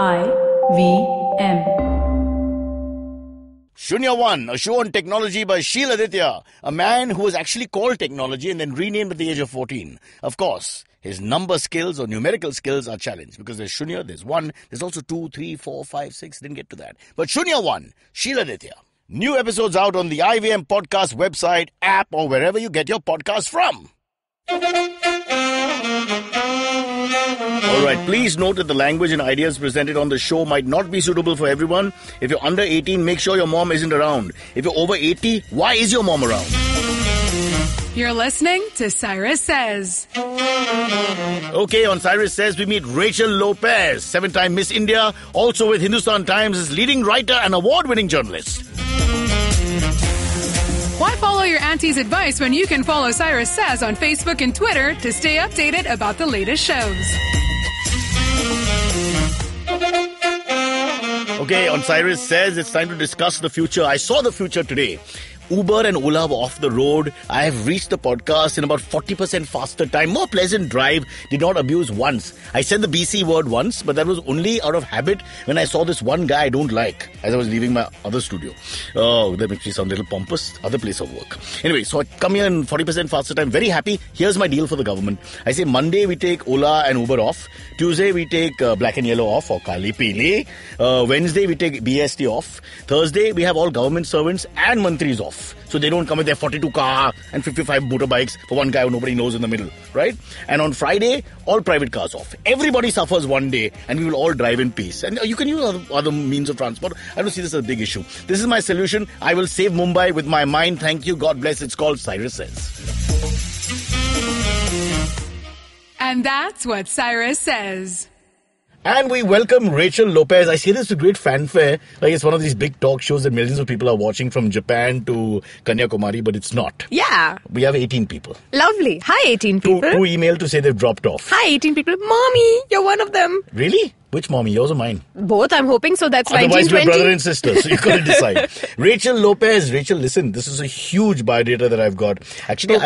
IVM. Shunya One, a show on technology by Sheila Aditya, a man who was actually called technology and then renamed at the age of 14. Of course, his number skills or numerical skills are challenged because there's Shunya, there's 1, there's also 2, 3, 4, 5, 6, didn't get to that. But Shunya One, Sheila Aditya. New episodes out on the IVM podcast website, app, or wherever you get your podcasts from. Alright, please note that the language and ideas presented on the show might not be suitable for everyone. If you're under 18, make sure your mom isn't around. If you're over 80, why is your mom around? You're listening to Cyrus Says. Okay, on Cyrus Says, we meet Rachel Lopez, 7-time Miss India, also with Hindustan Times as leading writer and award-winning journalist. Why follow your auntie's advice when you can follow Cyrus Says on Facebook and Twitter to stay updated about the latest shows? Okay, on Cyrus Says, it's time to discuss the future. I saw the future today. Uber and Ola were off the road. I have reached the podcast in about 40% faster time. More pleasant drive. Did not abuse once. I said the BC word once, but that was only out of habit when I saw this one guy I don't like as I was leaving my other studio. Oh, that makes me sound a little pompous. Other place of work. Anyway, so I come here in 40% faster time. Very happy. Here's my deal for the government. I say Monday we take Ola and Uber off. Tuesday we take black and yellow off or Kali Pili. Wednesday we take BST off. Thursday we have all government servants and mantris off. So they don't come with their 42 car and 55 motorbikes for one guy who nobody knows in the middle, right? And on Friday, all private cars off. Everybody suffers one day and we will all drive in peace. And you can use other means of transport. I don't see this as a big issue. This is my solution. I will save Mumbai with my mind. Thank you. God bless. It's called Cyrus Says. And that's what Cyrus says. And we welcome Rachel Lopez. I say this with great fanfare, like it's one of these big talk shows that millions of people are watching from Japan to Kanyakumari, but it's not. Yeah. We have 18 people. Lovely. Hi, 18 people. Who emailed to say they've dropped off. Hi, 18 people. Mommy, you're one of them. Really? Which mommy? Yours or mine? Both, I'm hoping. So that's Otherwise, 1920. we're brother and sister, so you've got to decide. Rachel Lopez. Rachel, listen, this is a huge biodata that I've got. Actually,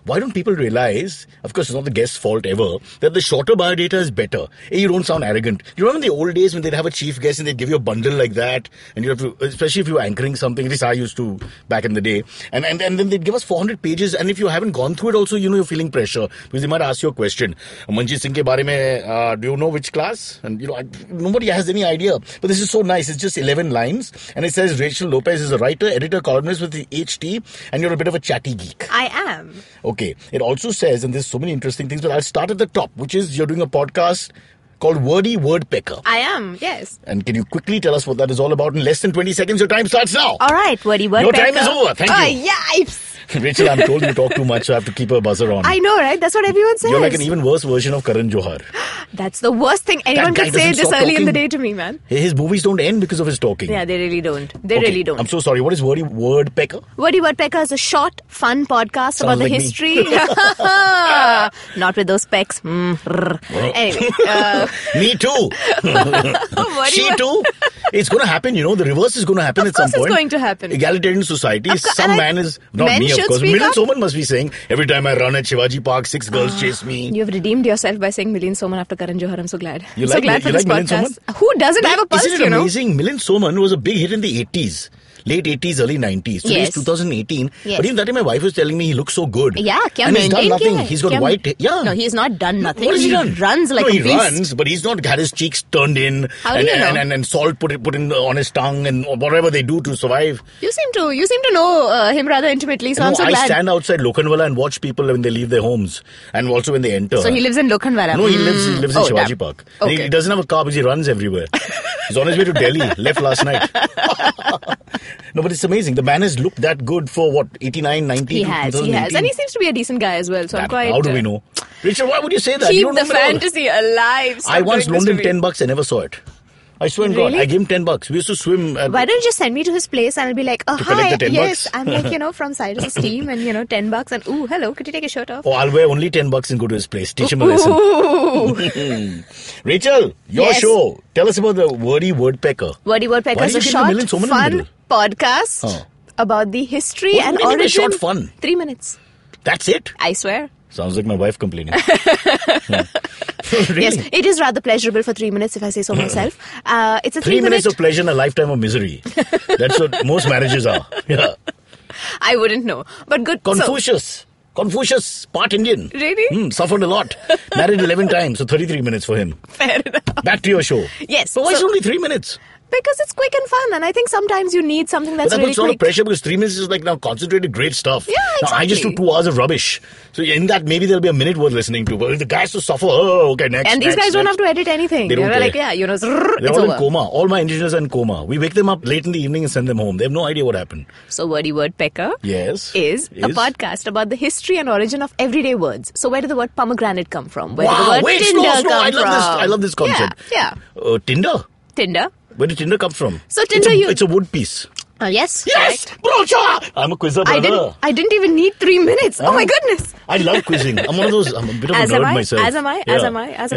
why don't people realize, of course, it's not the guest's fault ever, that the shorter biodata is better. Hey, you don't sound arrogant. You remember in the old days when they'd have a chief guest and they'd give you a bundle like that, and you have to, especially if you were anchoring something, at least I used to back in the day, and then they'd give us 400 pages, and if you haven't gone through it also, you know, you're feeling pressure, because they might ask you a question. Manjeet Singh ke bare mein, do you know which class? And, you know, nobody has any idea. But this is so nice. It's just 11 lines. And it says Rachel Lopez is a writer, editor, columnist with the HT. And you're a bit of a chatty geek. I am. Okay. It also says, and there's so many interesting things, but I'll start at the top, which is you're doing a podcast called Wordy Wordpecker. I am, yes. And can you quickly tell us what that is all about in less than 20 seconds? Your time starts now. All right, Wordy Wordpecker. Your time is over. Thank you. Yipes. Rachel, I'm told you talk too much, so I have to keep her buzzer on. I know, right? That's what everyone says. You're like an even worse version of Karan Johar. That's the worst thing anyone could say this early in the day to me, man. His movies don't end because of his talking. Yeah, they really don't. They really don't. I'm so sorry. What is Wordy Wordpecker? Wordy Wordpecker is a short, fun podcast about the history. Not with those pecs. Anyway. Me too. She too. It's going to happen, you know. The reverse is going to happen at some point. Of course it's going to happen. Egalitarian society. Some man is... Not me, of course. Milind Soman must be saying, every time I run at Shivaji Park, 6 girls chase me. You've redeemed yourself by saying Milind Soman after Karan Johar. I'm so glad. You so glad for this Milind podcast. Soman? Who doesn't have a pulse, Isn't it amazing? Milind Soman was a big hit in the 80s. Late 80s, early 90s. Today's 2018. Yes. But even that time my wife was telling me he looks so good. Yeah, and he's done nothing. He's got white hair. Yeah. No, he's not done nothing. What has he done? Runs like a beast. He runs, but he's not had his cheeks turned in. How do you know? And salt put in on his tongue and whatever they do to survive. You seem to know him rather intimately, so I'm so glad. I stand outside Lokhandwala and watch people when they leave their homes and also when they enter. So he lives in Lokhandwala? No, he lives in Shivaji Park. Okay. He doesn't have a car because he runs everywhere. He's on his way to Delhi. Left last night. No, but it's amazing. The man has looked that good for what, 89, 90? He has. And he seems to be a decent guy as well. So I'm quite... How do we know? Rachel, why would you say that? Keep the fantasy alive. I once loaned him $10. I never saw it. I swear to God, I gave him $10. We used to swim. Why don't you just send me to his place and I'll be like, oh, hi, yes, I'm like, from Cyrus's team and, $10 and, ooh, hello, could you take your shirt off? Oh, I'll wear only $10 and go to his place. Teach him a lesson. Rachel, your show. Tell us about the Wordy Wordpecker. Wordy Wordpecker is a short, fun podcast about the history and origin. Short fun? 3 minutes. That's it? I swear. Sounds like my wife complaining. Really? Yes, it is rather pleasurable for 3 minutes, if I say so myself. It's a 3 minutes of pleasure and a lifetime of misery. That's what most marriages are. Yeah. I wouldn't know. But good. Confucius, part Indian. Really? Suffered a lot. Married 11 times, so 33 minutes for him. Fair enough. Back to your show. Yes. But why is it only 3 minutes? Because it's quick and fun, and I think sometimes you need something that's But that really puts a lot of quick. pressure because 3 minutes is like now concentrated great stuff. Yeah, exactly. Now, I just do 2 hours of rubbish. So in that, maybe there'll be a minute worth listening to. But if the guys to suffer, okay, next. And these guys don't have to edit anything. They don't They're like, care. yeah, They're it's all over. in coma. All my engineers are in coma. We wake them up late in the evening and send them home. They have no idea what happened. So Wordy Wordpecker Yes. is a podcast about the history and origin of everyday words. So where did the word pomegranate come from? Where did the word wait, Tinder slow. come I love from? this. I love this concept. Yeah. Tinder? Tinder. Where did Tinder come from? So Tinder, it's a wood piece. Yes. Yes! Correct. Brocha! I'm a quizzer, brother. I didn't even need 3 minutes. Oh my goodness. I love quizzing. I'm one of those. I'm a bit of a nerd myself. As am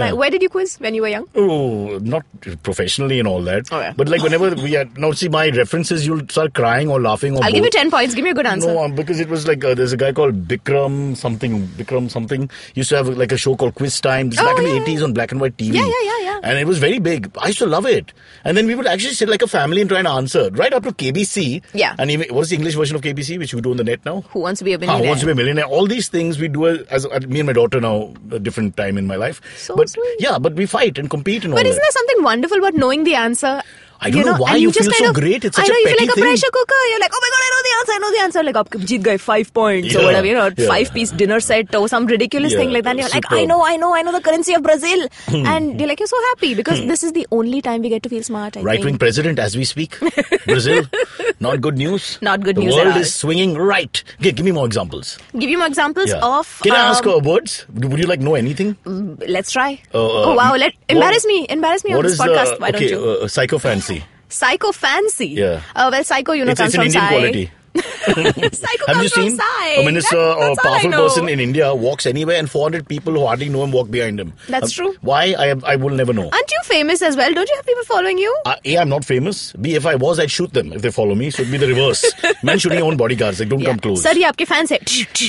I. Where did you quiz when you were young? Oh, not professionally and all that. Oh, yeah. But like whenever we had... Now see, my references, you'll start crying or laughing or I'll both. give you 10 points. Give me a good answer. No, because it was like, there's a guy called Bikram something. Used to have like a show called Quiz Time. This is back in the 80s on black and white TV. Yeah. And it was very big. I used to love it. And then we would actually sit like a family and try and answer. Right up to KBC. Yeah. And even, what is the English version of KBC, which we do on the net now? Who Wants to Be a Millionaire? Who Wants to Be a Millionaire? All these things we do as me and my daughter now, a different time in my life. So but sweet. Yeah, but we fight and compete and all But that. isn't there something wonderful about knowing the answer? I don't know why and you just feel kind so of, great. It's such I know, a you petty feel like thing. a pressure cooker. You're like, oh my god, I know the answer. Like, aap jeet gaye 5 points or Yeah, whatever, yeah. 5-piece dinner set or some ridiculous thing like that. And you're like, I know the currency of Brazil. And you're like, you're so happy because this is the only time we get to feel smart, I Right-wing think. president as we speak. Brazil. Not good news. Not good the news The at world all. is swinging right. Okay, give me more examples. Give you more examples of... Can I ask words? Would you like know anything? Let's try. Oh, wow, embarrass me on this podcast. Why don't you? Psychophancy. Psycho fancy. Yeah. Well, psycho, comes it's from an Indian Psy. quality. Psycho Have you comes from seen Psy. a minister or That's all I powerful know. person in India walks anywhere and 400 people who hardly know him walk behind him? That's true. Why? I will never know. Aren't you famous as well? Don't you have people following you? A, I'm not famous. B, if I was, I'd shoot them if they follow me. So it'd be the reverse. Men shooting their own bodyguards. Like, don't come close. Sir, ye aapke fans hai.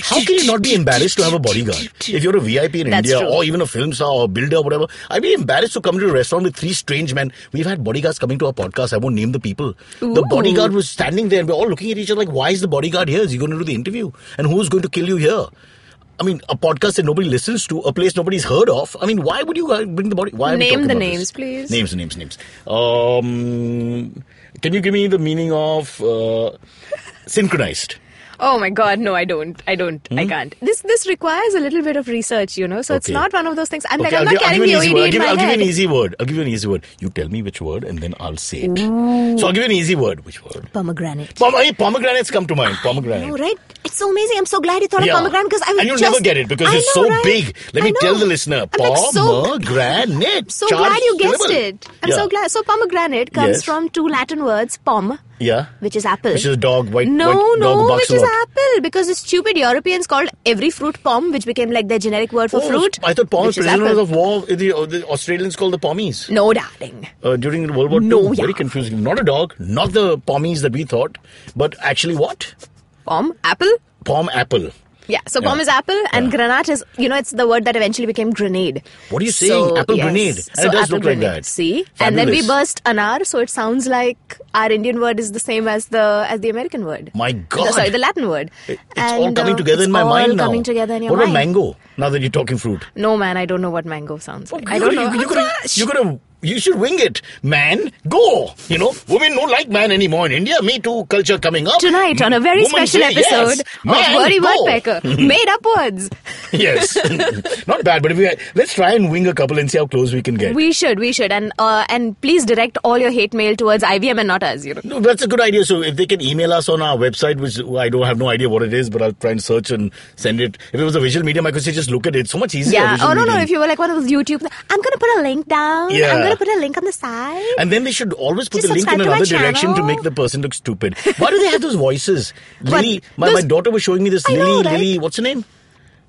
How can you not be embarrassed to have a bodyguard? If you're a VIP in That's India true. or even a film star or builder or whatever, I'd be embarrassed to come to a restaurant with 3 strange men. We've had bodyguards coming to our podcast. I won't name the people. The Ooh. bodyguard was standing there and we're all looking at each other like, why is the bodyguard here? Is he going to do the interview? And who's going to kill you here? I mean, a podcast that nobody listens to, a place nobody's heard of. I mean, why would you bring the body? Why are we Name talking the about names, this? please. Names. Can you give me the meaning of synchronized? Oh my God, no, I don't. I can't. This requires a little bit of research, so it's Okay. not one of those things. I'm Okay, not carrying the OED in my I'll give you head. an easy word. I'll give you an easy word. You tell me which word and then I'll say it. So I'll give you an easy word. Which word? Pomegranate. Pomegranates come to mind. Pomegranate. Oh, right. It's so amazing. I'm so glad you thought Yeah. of pomegranate because I was And you'll just... never get it because I it's know, so right? big. Let I me tell know. the listener. I'm like Pomegranate. so Charged glad you guessed syllable. it. I'm so glad. So pomegranate comes Yes. from 2 Latin words, pom, Yeah. which is apple. Which is a dog, white No, dog who barks which is a lot. apple. Because the stupid Europeans called every fruit pom, which became like their generic word for fruit. I thought Pom which is prisoners apple. of war. The Australians called the Pommies. No, darling. During World War II. No, yeah. Very confusing. Not a dog. Not the Pommies that we thought. But actually what? Pom, apple. Pom apple. Yeah, so pom is apple and granate is, it's the word that eventually became grenade. What are you saying? Apple grenade. And it does apple look like grenade. that. See? And then we Fabulous. burst anar, so it sounds like our Indian word is the same as the American word. My God. Sorry, the Latin word. It's all coming together in my mind now. It's all coming together in your What mind. about mango? Now that you're talking fruit. No, man, I don't know what mango sounds like. I don't know. You should wing it. Man, go. Women don't like man anymore in India. Me Too culture coming up. Tonight on a very Women special say yes. episode Man, of Wordy go. Wordpecker, made up words. Yes. Not bad, but let's try and wing a couple and see how close we can get. We should. And please direct all your hate mail towards IVM and not us, No, that's a good idea. So if they can email us on our website, which I don't have no idea what it is, but I'll try and search and send it. If it was a visual medium, I could say just look at it. It's so much easier. Yeah. visual Oh, no. medium. If you were like one of those YouTube, I'm going to put a link down. Yeah. I'm going to put a link on the side. And then they should always put Just the link in subscribe to my another direction to channel. make the person look stupid. Why do they have those voices? What? Lily, my daughter was showing me this I know, right? Lily, what's her name?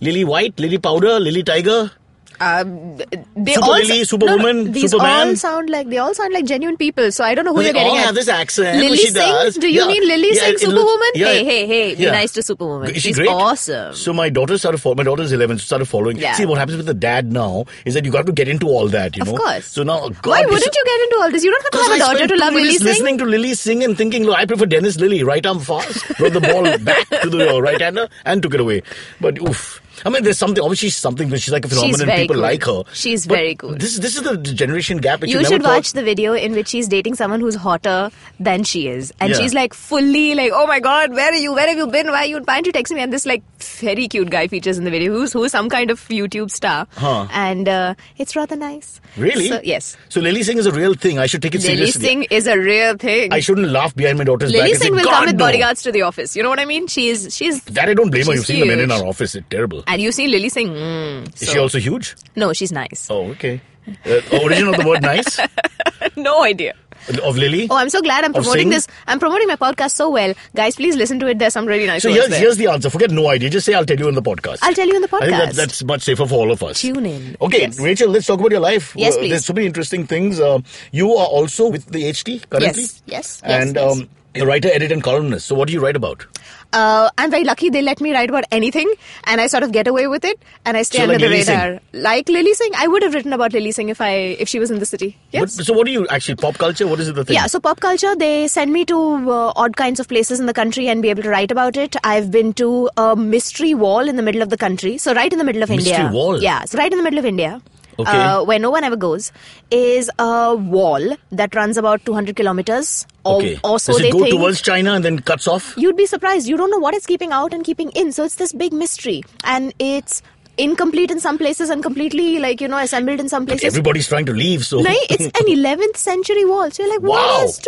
Lily White, Lily Powder, Lily Tiger. They Super all Lily, Superwoman, these Superman. They all sound like genuine people. So I don't know who They you're getting all at. have this accent. Lily she Singh? does. Do you mean Lily Singh, Superwoman? Hey, be Yeah. nice to Superwoman. Is she She's great? awesome. So my daughter started following. My daughter's 11, so started following. Yeah. See, what happens with the dad now is that you got to get into all that, you know. Of course. So now, God, Why wouldn't you get into all this? You don't have to have a daughter to love Lily Singh. Listening to Lily Singh and thinking, look, I prefer Dennis Lilly, right arm fast, brought the ball back to the right-hander and took it away. But oof. I mean, there's something, obviously something, but she's like a phenomenon, people good. like her. She's But very good. This is the generation gap that You never should thought. watch the video in which she's dating someone who's hotter than she is. And Yeah. she's like fully like, oh my God, where are you? Where have you been? Why aren't you texting me? And this like very cute guy features in the video who's some kind of YouTube star. Huh. And it's rather nice. Really? So, yes. So Lily Singh is a real thing. I should take it Lily seriously. Singh is a real thing. I shouldn't laugh behind my daughter's back Lily and say, Singh will God, come with no. bodyguards to the office. You know what I mean? She's That I don't blame her. she's You've seen the men in huge. our office. It's terrible. And you see Lily Singh. Is she also huge? No, she's nice. Oh, okay. Origin of the word nice? No idea. Of Lily? Oh, I'm so glad I'm Of promoting Singh? this. I'm promoting my podcast so well. Guys, please listen to it. There's some really nice So words there. here's the answer. Forget no idea. Just say I'll tell you in the podcast. I'll tell you in the I think podcast. that's much safer for all of us. Tune in. Okay, Yes. Rachel, let's talk about your life. Yes, please. There's so many interesting things. You are also with the HT currently? Yes. And yes. you're writer, editor, and columnist. So what do you write about? I'm very lucky they let me write about anything and I sort of get away with it and I stay So under like the Lily radar. Like Lily Singh, I would have written about Lily Singh if she was in the city. Yes. So what do you actually, pop culture? What is it the thing? Yeah, so pop culture, they send me to odd kinds of places in the country and be able to write about it. I've been to a mystery wall in the middle of the country. So right in the middle of India. Mystery wall? Yeah, so right in the middle of India. Okay. Where no one ever goes, is a wall that runs about 200 kilometers. Okay. Or so Does they it go think. towards China and then cuts off? You'd be surprised. You don't know what it's keeping out and keeping in. So it's this big mystery. And it's incomplete in some places and completely, assembled in some places. Everybody's trying to leave, so... No, it's an 11th century wall. So you're like, Wow. what is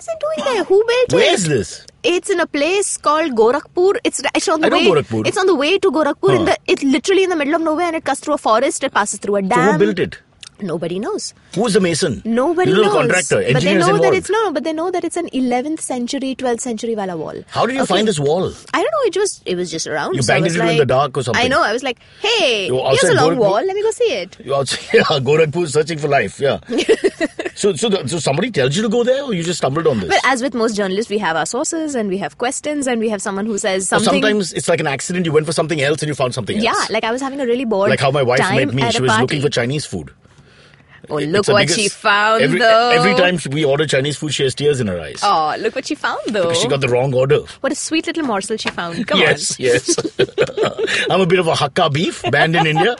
it doing there? Who built it? Where is this? It's in a place called Gorakhpur. It's on the I know way. Gorakhpur. It's on the way to Gorakhpur. Huh. It's literally in the middle of nowhere, and it cuts through a forest. It passes through a dam. So who built it? Nobody knows. Who's the mason? Nobody you know knows. The contractor, but they engineers know involved. that but they know that it's an 11th century, 12th century wala wall. How did you find this wall? I don't know. It was just around. You so I banged was into it in like- the dark or something? I know. I was like, hey, You were here's outside a long Gorakhpur? wall. Let me go see it. You also, Gorakhpur is searching for life, yeah. So somebody tells you to go there or you just stumbled on this? But as with most journalists, we have our sources and we have questions and we have someone who says Or something. sometimes it's like an accident. You went for something else and you found something else. Yeah, like I was having a really bored Like how my wife time met me. at She a was party. looking for Chinese food. Oh, It's look the what biggest- she found, every, though. Every time we order Chinese food, she has tears in her eyes. Oh, look what she found, though. Because she got the wrong order. What a sweet little morsel she found. Come Yes. on. I'm a bit of a Hakka beef, banned in India.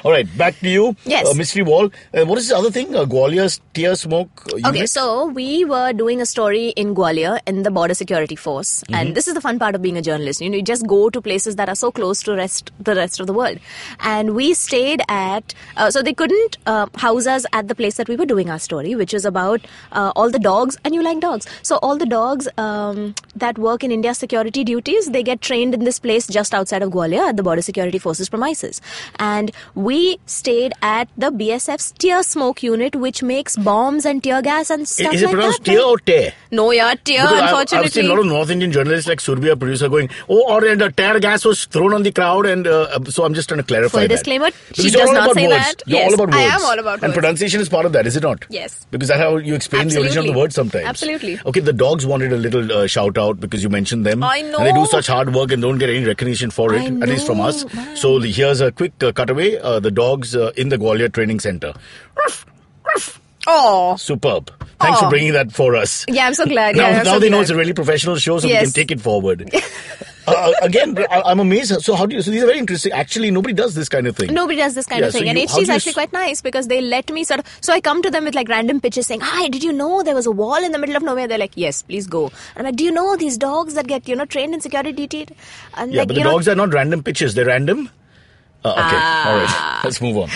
All right, back to you. Yes. Mystery Wall. What is the other thing? Gwalior's tear smoke unit? Okay, so we were doing a story in Gwalior in the Border Security Force. Mm-hmm. And this is the fun part of being a journalist. You just go to places that are so close to the rest of the world. And we stayed at... so they couldn't house us at the place that we were doing our story, which is about all the dogs. And you like dogs. So all the dogs that work in India's security duties, they get trained in this place just outside of Gwalior at the Border Security Force's premises. And we stayed at the BSF's tear smoke unit, which makes bombs and tear gas and stuff Is it like pronounced that. tear or tear? No, yeah, tear, Because unfortunately. I've seen a lot of North Indian journalists like Surbia, producer, going, the tear gas was thrown on the crowd, and so I'm just trying to clarify For a that. disclaimer, Because she you're does all not about say words. that. You're Yes, all about words. I am all about And words. pronunciation is part of that, is it not? Yes. Because that's how you explain the origin of the Absolutely. word sometimes. Absolutely. Okay, the dogs wanted a little shout out because you mentioned them. I know. And they do such hard work and don't get any recognition for it, I at least from know, us. man. So here's a quick cutaway. The dogs in the Gwalior Training Center. Ruff, ruff. Oh. Superb. Thanks for Aw. bringing that for us. Yeah, I'm so glad. Now, Yeah, I'm now so they know glad. it's a really professional show, so we Yes. can take it forward. Again, I'm amazed. So how do you? So these are very interesting. Actually, nobody does this kind of thing. Nobody does this kind Yeah, of thing. so And how HT do is you actually quite nice because they let me sort of... So I come to them with like random pitches saying, hi, did you know there was a wall in the middle of nowhere? They're like, yes, please go. And I'm like, do you know these dogs that get, trained in security duty? And Yeah, like, but the dogs are not random pitches. They're random. Okay, all right. Let's move on.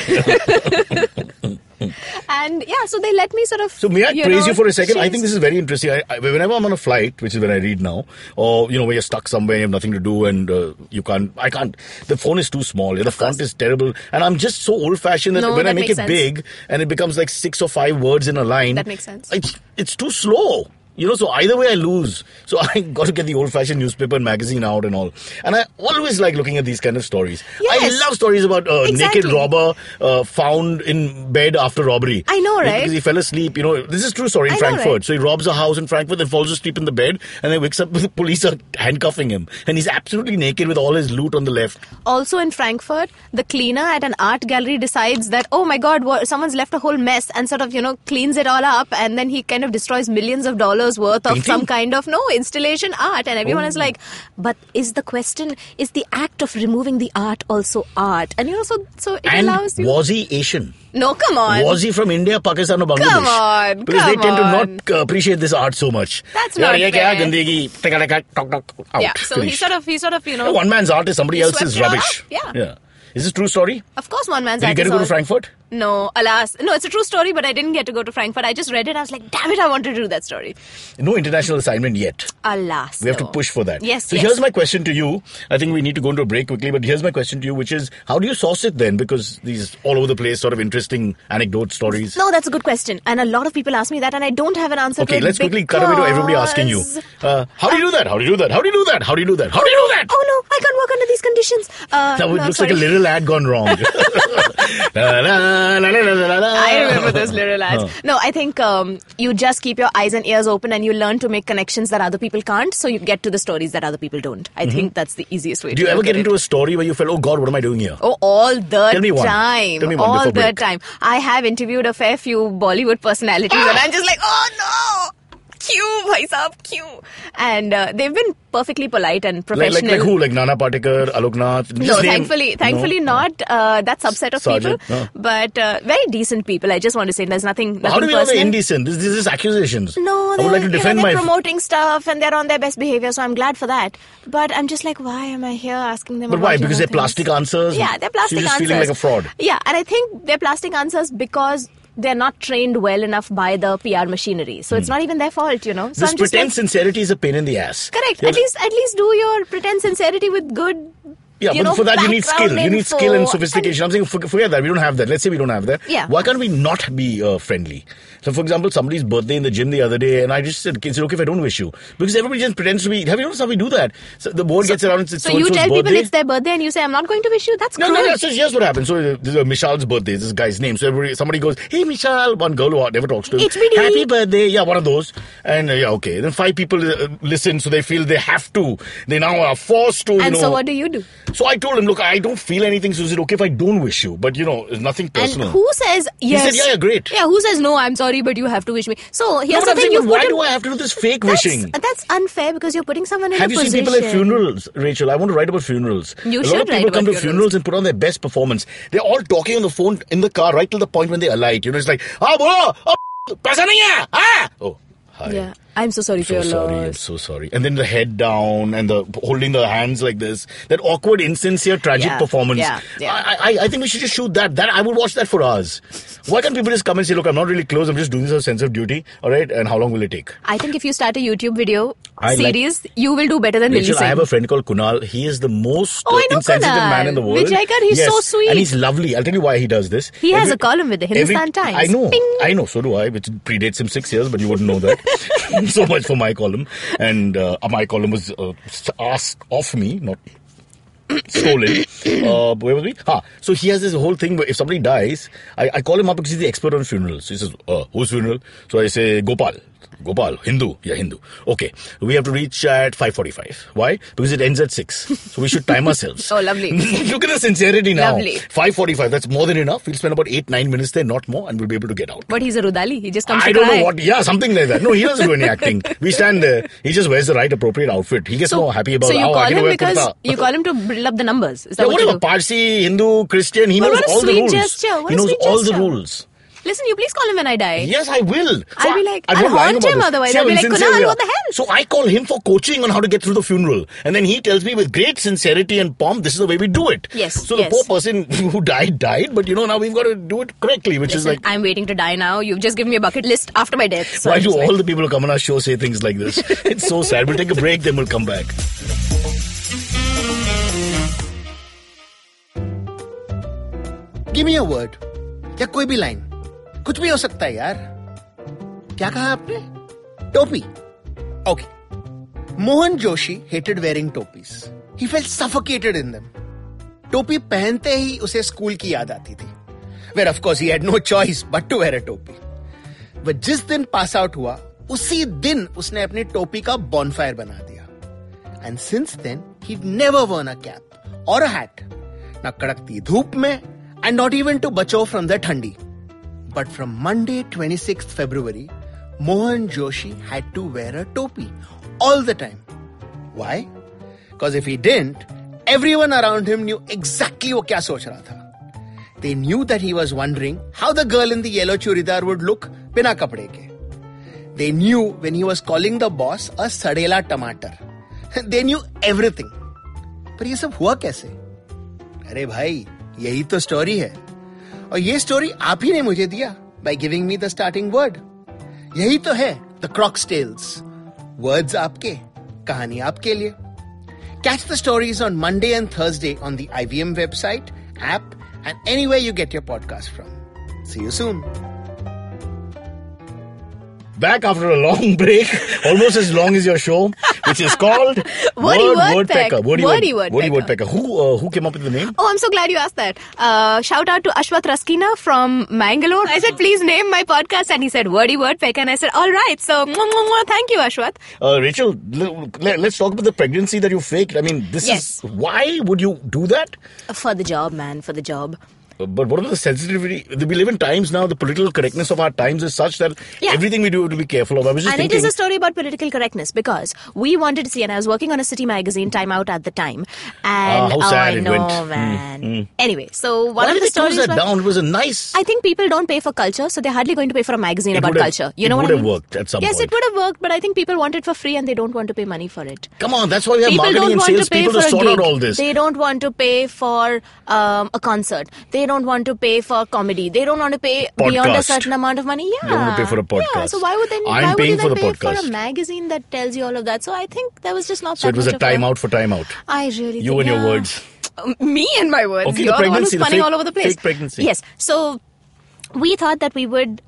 And yeah, so they let me sort of... So may I praise you for a second? I change- think this is very interesting. Whenever I'm on a flight, which is when I read now, or where you're stuck somewhere, you have nothing to do, and I can't. The phone is too small. The font is terrible, and I'm just so old-fashioned that No, when I that make makes it sense. big and it becomes like 6 or 5 words in a line, That makes sense. It's too slow. So either way I lose. So I got to get the old-fashioned newspaper and magazine out and all. And I always like looking at these kind of stories. Yes. I love stories about naked robber found in bed after robbery. I know, right? Because he fell asleep. This is true story in Frankfurt. Right? So he robs a house in Frankfurt and falls asleep in the bed, and then wakes up with the police are handcuffing him. And he's absolutely naked with all his loot on the left. Also in Frankfurt, the cleaner at an art gallery decides that, oh my God, someone's left a whole mess, and sort of, cleans it all up, and then he kind of destroys millions of dollars worth of some kind of installation art, and everyone is like, but is the act of removing the art also art? And so it allows you. Was he Asian? No, come on. Was he from India, Pakistan or Bangladesh? Come on, because they tend to not appreciate this art so much. That's not fair. Yeah, so he sort of one man's art is somebody else's rubbish. Yeah. Is this a true story? Of course one man's art is. Did you get to go to Frankfurt? No, alas. No, it's a true story, but I didn't get to go to Frankfurt. I just read it. I was like, damn it, I wanted to do that story. No international assignment yet. Alas. We have to push for that. Yes, So here's my question to you. I think we need to go into a break quickly, but here's my question to you, which is, how do you source it then? Because these all over the place sort of interesting anecdote stories. No, that's a good question. And a lot of people ask me that, and I don't have an answer to it. Okay, let's quickly cut away to everybody asking you. How do you do that? How do you do that? How do you do that? How do you do that? How do you do that? Oh no, I can't work under these conditions. It looks like a little ad gone wrong. I remember those little ads. No, I think you just keep your eyes and ears open and you learn to make connections that other people can't, so you get to the stories that other people don't. I think that's the easiest way to do it. Do you ever get into a story where you felt, oh God, what am I doing here? Oh, all the Tell me one. Time. Tell me one all the break. time. I have interviewed a fair few Bollywood personalities and I'm just like, oh no! Cue, bhai sahab, cue. And they've been perfectly polite and professional. Like who? Like Nana Patekar, Alok Nath? No, thankfully not that subset of Sergeant, people. But very decent people. I just want to say there's nothing How do we know personal. they're indecent? This is accusations. No, I would like to defend they're promoting stuff and they're on their best behavior, so I'm glad for that. But I'm just like, why am I here asking them But about why? Because they're plastic answers? Yeah, they're plastic so you're just answers. feeling like a fraud. Yeah, and I think they're plastic answers because they're not trained well enough by the PR machinery. So it's not even their fault, So This I'm just pretend sincerity is a pain in the ass. Correct. At least do your pretend sincerity with good. Yeah, but for that you need skill. You need skill and sophistication. I'm saying forget that. We don't have that. Let's say we don't have that. Yeah. Why can't we not be friendly? So, for example, somebody's birthday in the gym the other day, and I just said, is it okay if I don't wish you? Because everybody just pretends to be. Have you noticed how we do that? So the board gets around and says, so you tell birthday. people it's their birthday and you say, I'm not going to wish you? That's cruel. No. So here's what happens. So this is Mishal's birthday. This guy's name. So somebody goes, hey, Mishal. One girl who never talks to him. HBD. Happy birthday. Yeah, one of those. And okay. Then 5 people listen, so they feel they have to. They now are forced to, And so what do you do? So I told him, look, I don't feel anything, so is it okay if I don't wish you? But, it's nothing personal. And who says yes? He said, yeah, great. Yeah, who says no, I'm sorry, but you have to wish me. So here's the thing. Saying, why do I have to do this fake wishing? That's unfair because you're putting someone in have a you position. seen people at funerals, Rachel? I want to write about funerals. You a should lot of people write come about to funerals and put on their best performance. They're all talking on the phone in the car right till the point when they alight. It's like, bolo, paisa nahi hai, ah! Oh, hi. Yeah. I'm so sorry for your loss. I'm so sorry. And then the head down and the holding the hands like this. That awkward, insincere, tragic performance. Yeah. I think we should just shoot that. I would watch that for hours. Why can't people just come and say, look, I'm not really close. I'm just doing this as a sense of duty. All right. And how long will it take? I think if you start a YouTube video series, you will do better than Rachel, Milind Soman. I have a friend called Kunal. He is the most I know insensitive Kunal. man in the world. Vijayakar, he's so sweet. And he's lovely. I'll tell you why he does this. He has a column with the Hindustan Times. I know. Ping. I know. So do I. Which predates him 6 years, but you wouldn't know that. So much for my column. And my column was asked of me, not stolen. Where was we? So he has this whole thing where if somebody dies, I call him up because he's the expert on funerals. So he says, whose funeral? So I say, Gopal, Hindu. Yeah, Hindu. Okay. We have to reach at 5:45. Why? Because it ends at 6. So we should time ourselves. Oh, lovely. Look at the sincerity now. Lovely. 5:45. That's more than enough. We'll spend about 8-9 minutes there, not more, and we'll be able to get out. But he's a Rudali. He just comes to I don't cry. know what. Yeah, something like that. No, he doesn't do any acting. We stand there. He just wears the right appropriate outfit. He gets more happy about So you how I call can him wear because kurta. you call him to build up the numbers. Is that what whatever. you do? Parsi, Hindu, Christian. He But knows what a all the sweet rules. gesture. What He a knows sweet all the gesture. rules. Listen, you please call him when I die. Yes, I will. I'll be like, I'm I'll not lying haunt about him this. otherwise. See I'll how be like, insincere Kunal, we are. what the hell? So I call him for coaching on how to get through the funeral. And then he tells me with great sincerity and pomp, this is the way we do it. Yes, So the poor person who died, but now we've got to do it correctly, which is like... I'm waiting to die now. You've just given me a bucket list after my death. So why do all the people who come on our show say things like this? It's so sad. We'll take a break, then we'll come back. Give me a word. या कोई भी line कुछ भी हो सकता है यार क्या कहा आपने टोपी Okay. Mohan Joshi hated wearing topis. He felt suffocated in them. टोपी पहनते ही उसे स्कूल की याद आती थी. Where of course he had no choice but to wear a topi. But जिस दिन पास आउट हुआ, उसी दिन उसने अपनी टोपी का bonfire बना दिया. And since then, he'd never worn a cap or a hat. ना कड़कती धूप में, and not even to बचाओ from the ठंडी. But from Monday 26th February, Mohan Joshi had to wear a topi all the time. Why? Because if he didn't, everyone around him knew exactly what kya soch raha tha. They knew that he was wondering how the girl in the yellow churidar would look bina kapde ke. They knew when he was calling the boss a sadela tomato. They knew everything. पर ये सब हुआ कैसे? अरे भाई, यही तो story है. और ये स्टोरी आप ही ने मुझे दिया by giving me the starting word. यही तो है The Croc's Tales. Words आपके, कहानी आपके लिए. Catch the stories on Monday and Thursday on the IVM website, app, and anywhere you get your podcast from. See you soon. Back after a long break, almost as long as your show, which is called Wordy Wordpecker. Wordy Wordpecker. Who came up with the name? Oh, I'm so glad you asked that. Shout out to Ashwath Raskina from Mangalore. I said, please name my podcast. And he said, Wordy Wordpecker. And I said, all right. So, thank you, Ashwath. Rachel, let's talk about the pregnancy that you faked. I mean, this is... Why would you do that? For the job, man. For the job. But what are the sensitivity? We live in times now, the political correctness of our times is such that everything we do have to be careful of. I was just thinking... it is a story about political correctness because we wanted to see, and I was working on a city magazine, Time Out at the time. And how sad I know, it went. Man. Anyway, so one Why of the stories... Why did they close that down? It was a nice... I think people don't pay for culture, so they're hardly going to pay for a magazine about culture. You know what I mean? It would have worked at some point. Yes, it would have worked, but I think people want it for free and they don't want to pay money for it. Come on, that's why we have marketing and sales people to sort out all this. They don't want to pay for a concert. They don't want to pay for comedy. They don't want to pay beyond a certain amount of money. Yeah. They want to pay for a podcast. Yeah, so why would they pay for a magazine that tells you all of that? So I think there was just not that much. So it was a time out for time out. I really You and your words. Me and my words. Okay, You're the one who's funny all over the place. Fake pregnancy. Yes. So we thought that we would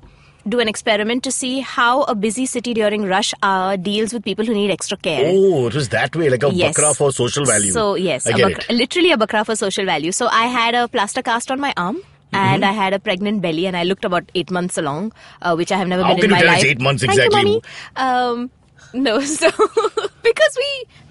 do an experiment to see how a busy city during rush hour deals with people who need extra care. Oh, it was that way, like a bakra for social value. So yes, literally a bakra for social value. So I had a plaster cast on my arm. And I had a pregnant belly, and I looked about 8 months along, which I have never been in my life. How can you tell us 8 months exactly? Thank you, Mommy. No, so because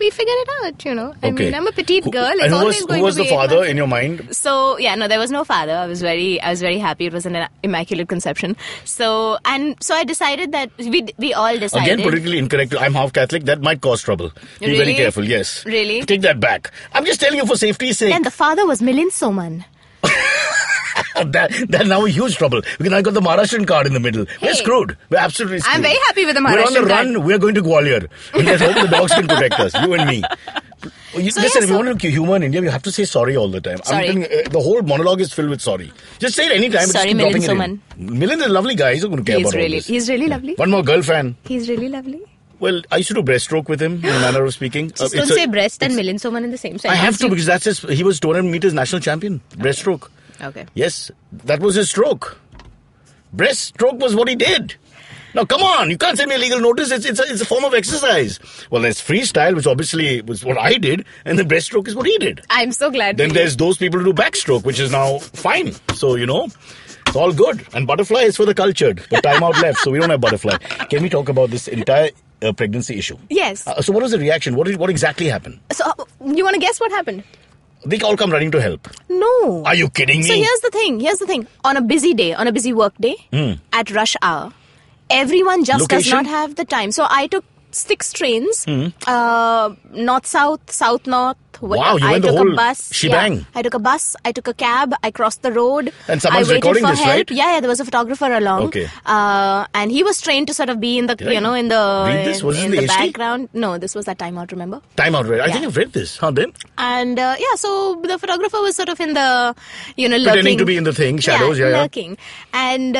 we figured it out, you know. I mean, I'm a petite girl. It's always going to be. Who was the father in your mind? So there was no father. I was very happy. It was an immaculate conception. So I decided that we all decided. Again, politically incorrect. I'm half Catholic. That might cause trouble. Be very careful. Yes. Really? Take that back. I'm just telling you for safety's sake. And the father was Milind Soman. That now a huge trouble because I got the Maharashtrian card in the middle. We're screwed. We're absolutely screwed. I'm very happy with the Maharashtrian card. We're on the run. We're going to Gwalior. And let's hope the dogs can protect us. You and me. Listen, if you want to humor in India, you have to say sorry all the time. Sorry. I'm telling you, the whole monologue is filled with sorry. Just say it any time. Sorry, just keep Milind Soman. Milind is a lovely guy. He's not going to care about all this. He's really lovely. One more girl fan. He's really lovely. Well, I used to do breaststroke with him, in a manner of speaking. Just don't say breast and Milind Soman in the same sentence. I have to because he was 200 meters national champion. Breaststroke. Okay. Yes, that was his stroke. Breaststroke was what he did. Now, come on, you can't send me a legal notice. It's a form of exercise. Well, there's freestyle, which obviously was what I did, and then breaststroke is what he did. I'm so glad. Then there's those people who do backstroke, which is now fine. So, it's all good. And butterfly is for the cultured, but time out left, so we don't have butterfly. Can we talk about this entire pregnancy issue? Yes. So what was the reaction? What exactly happened? So, you want to guess what happened? They all come running to help. No. Are you kidding me? So here's the thing. On a busy day, on a busy work day, at rush hour, everyone just does not have the time. So I took 6 trains, north-south, south-north. Wow, you went the whole bus. shebang. Yeah. I took a bus, I took a cab, I crossed the road. And someone's recording this, right? Yeah, there was a photographer along. Okay. And he was trained to sort of be in the, in the background. No, this was at Time Out, remember? Time Out, right? I think I've read this. How then? And so the photographer was sort of in the, lurking. Pretending to be in the thing, shadows, lurking. And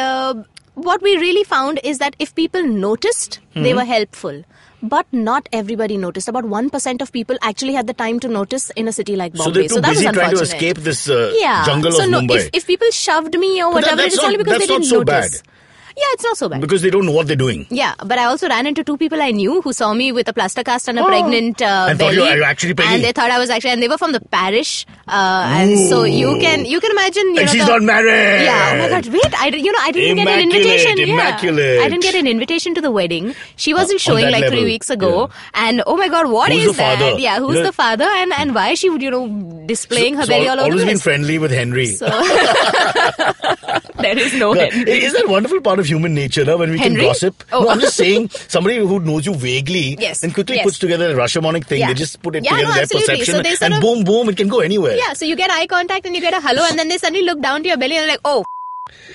what we really found is that if people noticed, they were helpful. But not everybody noticed. About 1% of people actually had the time to notice in a city like Bombay. So they're too busy trying to escape this jungle of Mumbai. If people shoved me or whatever, it's only because they didn't notice. Yeah, it's not so bad. Because they don't know what they're doing. Yeah, but I also ran into 2 people I knew who saw me with a plaster cast and a pregnant And belly. thought you were actually pregnant. And they thought I was actually, and they were from the parish. And so you can imagine. And she's not married. Yeah. Oh my God. Wait. I didn't get an invitation. Immaculate. Yeah. I didn't get an invitation to the wedding. She wasn't showing like level. 3 weeks ago. Yeah. And oh my God, what who's is the that? Father? Yeah. Who's the father? And why is she displaying her belly all over always the been place? friendly with Henry. So there is no Henry. Is that a wonderful part of human nature, when we Henry? can gossip? Oh. No, I'm just saying, somebody who knows you vaguely Yes. and quickly Yes. puts together a Rashomonic thing. Yeah. They just put it Yeah, together, no, their absolutely. perception, So they sort and of- boom, boom, it can go anywhere. Yeah. So you get eye contact and you get a hello, and then they suddenly look down to your belly and they're like, oh.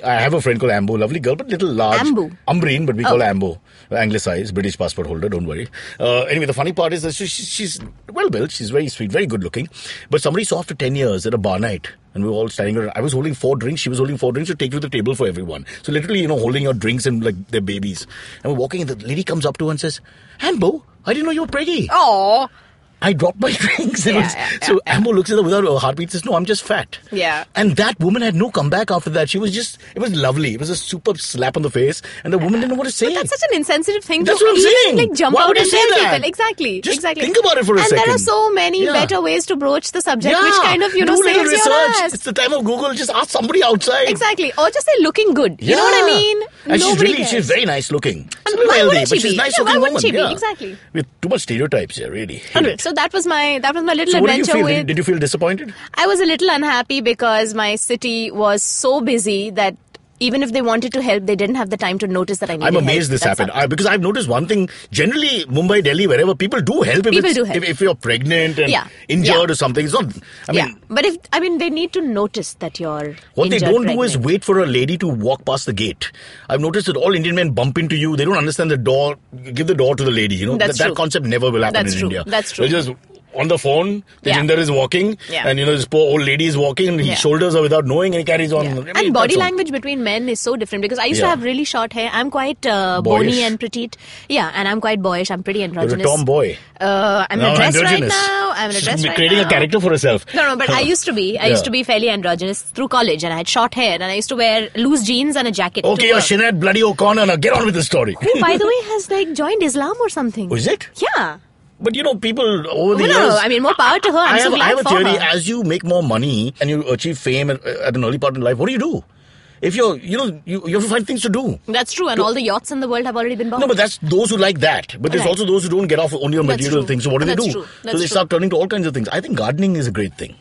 I have a friend called Ambo, lovely girl, but little large. Ambo? Umbrine, but we call her Ambo. Anglicized, British passport holder, don't worry. Anyway, the funny part is that she's well built, she's very sweet, very good looking. But somebody saw after 10 years at a bar night, and we were all standing around. I was holding 4 drinks, she was holding 4 drinks to take to the table for everyone. So literally, holding your drinks and like their babies. And we're walking, and the lady comes up to her and says, Ambo, I didn't know you were preggy. Oh. I dropped my drinks. So Ambo looks at her without a heartbeat, says, no, I'm just fat. Yeah. And that woman had no comeback after that. She was it was lovely. It was a super slap on the face. And the woman didn't know what to say. But that's such an insensitive thing That's to what I'm even saying. like jump Why out would you and say tell that? people. Exactly. Just exactly. think about it for a second. And there are so many Yeah. better ways to broach the subject, Yeah. which kind of, Do a little saves your research. ass. It's the time of Google. Just ask somebody outside. Exactly. Or just say looking good. You know what I mean? And Nobody she's cares. very nice looking. She's a And little why healthy, wouldn't but she she's be? nice Yeah, looking why woman. wouldn't she be? Yeah. Exactly. We have too much stereotypes here, really. Anyway, so that was my little So what did you adventure feel? with. Did you feel disappointed? I was a little unhappy because my city was so busy that even if they wanted to help, they didn't have the time to notice that I needed I'm help. amazed this That's happened. all. Because I've noticed one thing. Generally, Mumbai, Delhi, wherever, people do help if you're pregnant and injured or something. It's not. I mean, but they need to notice that you're what they injured, don't do is pregnant. wait for a lady to walk past the gate. I've noticed that all Indian men bump into you. They don't understand the door. Give the door to the lady. That's that true. concept never will happen That's in true. India. That's true. They're just on the phone. The gender is walking, Yeah. and this poor old lady is walking, and his shoulders are without knowing, and he carries on. Yeah. I mean, And body that's all. language between men is so different because I used to Yeah. have really short hair. I'm quite Boyish. bony and petite. Yeah, and I'm quite boyish. I'm pretty You're androgynous. a tomboy. I'm Now in a dress right androgynous. now. I'm in a She's dress right creating now. a character for herself. No, but I used to be. I Yeah. used to be fairly androgynous through college, and I had short hair, and I used to wear loose jeans and a jacket. Okay, to you're work. Sinead bloody O'Connor. Now get on with the story. Who, by the way, has joined Islam or something. Oh, is it? Yeah. But people over the No, years. I mean, more power to her. I'm so glad I have a for theory. her. As you make more money and you achieve fame at an early part in life, what do? If you have to find things to do. That's true, and all the yachts in the world have already been bought. No, but that's those who like that. But there's Right. also those who don't get off only on That's material true. things. So what do That's they do? true. So That's they true. start turning to all kinds of things. I think gardening is a great thing.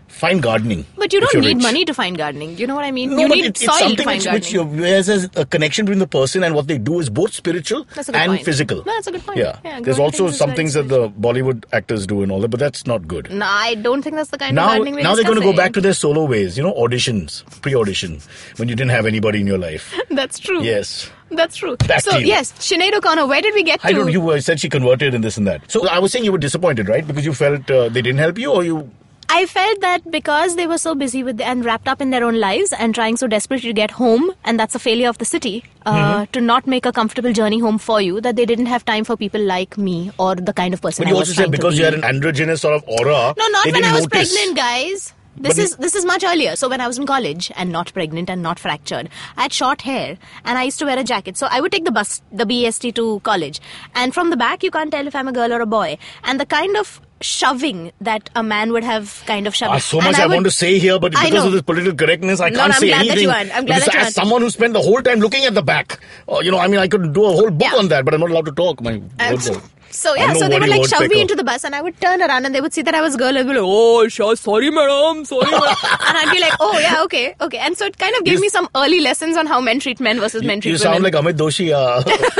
Find gardening. But you if don't you're need rich. money to find gardening. You know what I mean? No, you but need it's soil to something find which gardening. has a connection between the person and what they do is both spiritual That's a good and point. physical. No, that's a good point. Yeah. Yeah, There's growing also things is some very things that the Bollywood actors do and all that, but that's not good. No, I don't think that's the kind of Now gardening we're they're going to go discussing. back to their solo ways, auditions, pre-audition, when you didn't have anybody in your life. That's true. Yes. That's true. Back so, to you. yes, Sinead O'Connor, where did we get to? I don't. You said she converted and this and that. So I was saying you were disappointed, right? Because you felt they didn't help you, or you. I felt that because they were so busy and wrapped up in their own lives and trying so desperately to get home, and that's a failure of the city, to not make a comfortable journey home for you, that they didn't have time for people like me or the kind of person But I you was also trying said to because be. you had an androgynous sort of aura. No, not they when didn't I was notice. pregnant, guys. This is much earlier. So when I was in college and not pregnant and not fractured, I had short hair and I used to wear a jacket. So I would take the BST to college. And from the back, you can't tell if I'm a girl or a boy. And the kind of shoving that a man would have kind of shoved. So much I want to say here, but because of this political correctness, I can't I'm say glad anything. That you aren't. I'm glad that you as aren't. someone who spent the whole time looking at the back, I could do a whole book on that, but I'm not allowed to talk. My words are. So they would shove me into the bus and I would turn around and they would see that I was a girl and be like, oh, sure, sorry madam, sorry madam. And I'd be like, oh yeah, okay. And so it kind of gave me some early lessons on how men treat men versus men treat You women. sound like Amit Doshi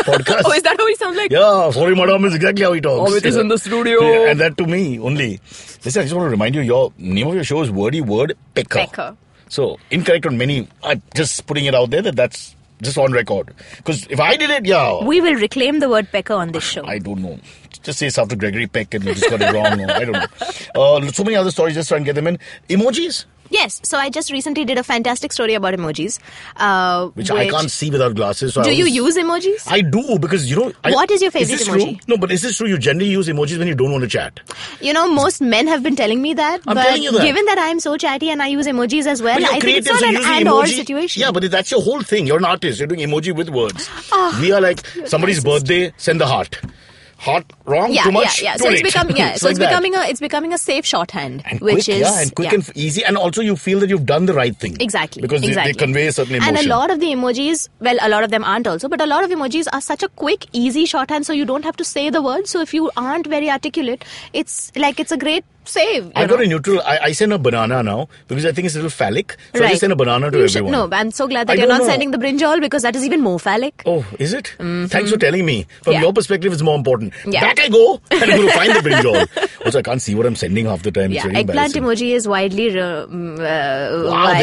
podcast. Oh, is that how he sounds like? Yeah, sorry madam is exactly how he talks. Amit is in the studio. Yeah, and that to me only. Listen, I just want to remind you, your name of your show is Wordy Wordpecker. Pecker. So, incorrect on many. I'm just putting it out there that's just on record. Because if I did it, yeah. We will reclaim the word pecker on this show. I don't know. Just say it's after Gregory Peck and you just got it wrong. Or I don't know. So many other stories, just try and get them in. Emojis? Yes, so I just recently did a fantastic story about emojis. Which I can't see without glasses. So do you use emojis? I do because, What is your favorite emoji? True? No, but is this true? You generally use emojis when you don't want to chat. Most men have been telling me that. I'm but telling you that. Given that I am so chatty and I use emojis as well, I think it's not an and-or situation. Yeah, but that's your whole thing. You're an artist. You're doing emoji with words. We are like, somebody's birthday, send the heart. Heart wrong, too much, yeah. too So late. it's becoming a safe shorthand, and which quick, and quick and easy, and also you feel that you've done the right thing. Exactly. Because they convey a certain emotion. And a lot of the emojis, well, a lot of them aren't also, but a lot of emojis are such a quick, easy shorthand, so you don't have to say the word. So if you aren't very articulate, it's a great save. I got a neutral. I send a banana now because I think it's a little phallic. So I just send a banana to everyone. No, I'm so glad that you're not sending the brinjal because that is even more phallic. Oh, is it? Mm-hmm. Thanks for telling me. From your perspective, it's more important. Yeah. Back I go and I'm going to find the brinjal. Also, I can't see what I'm sending half the time. Yeah, it's very eggplant emoji is widely there's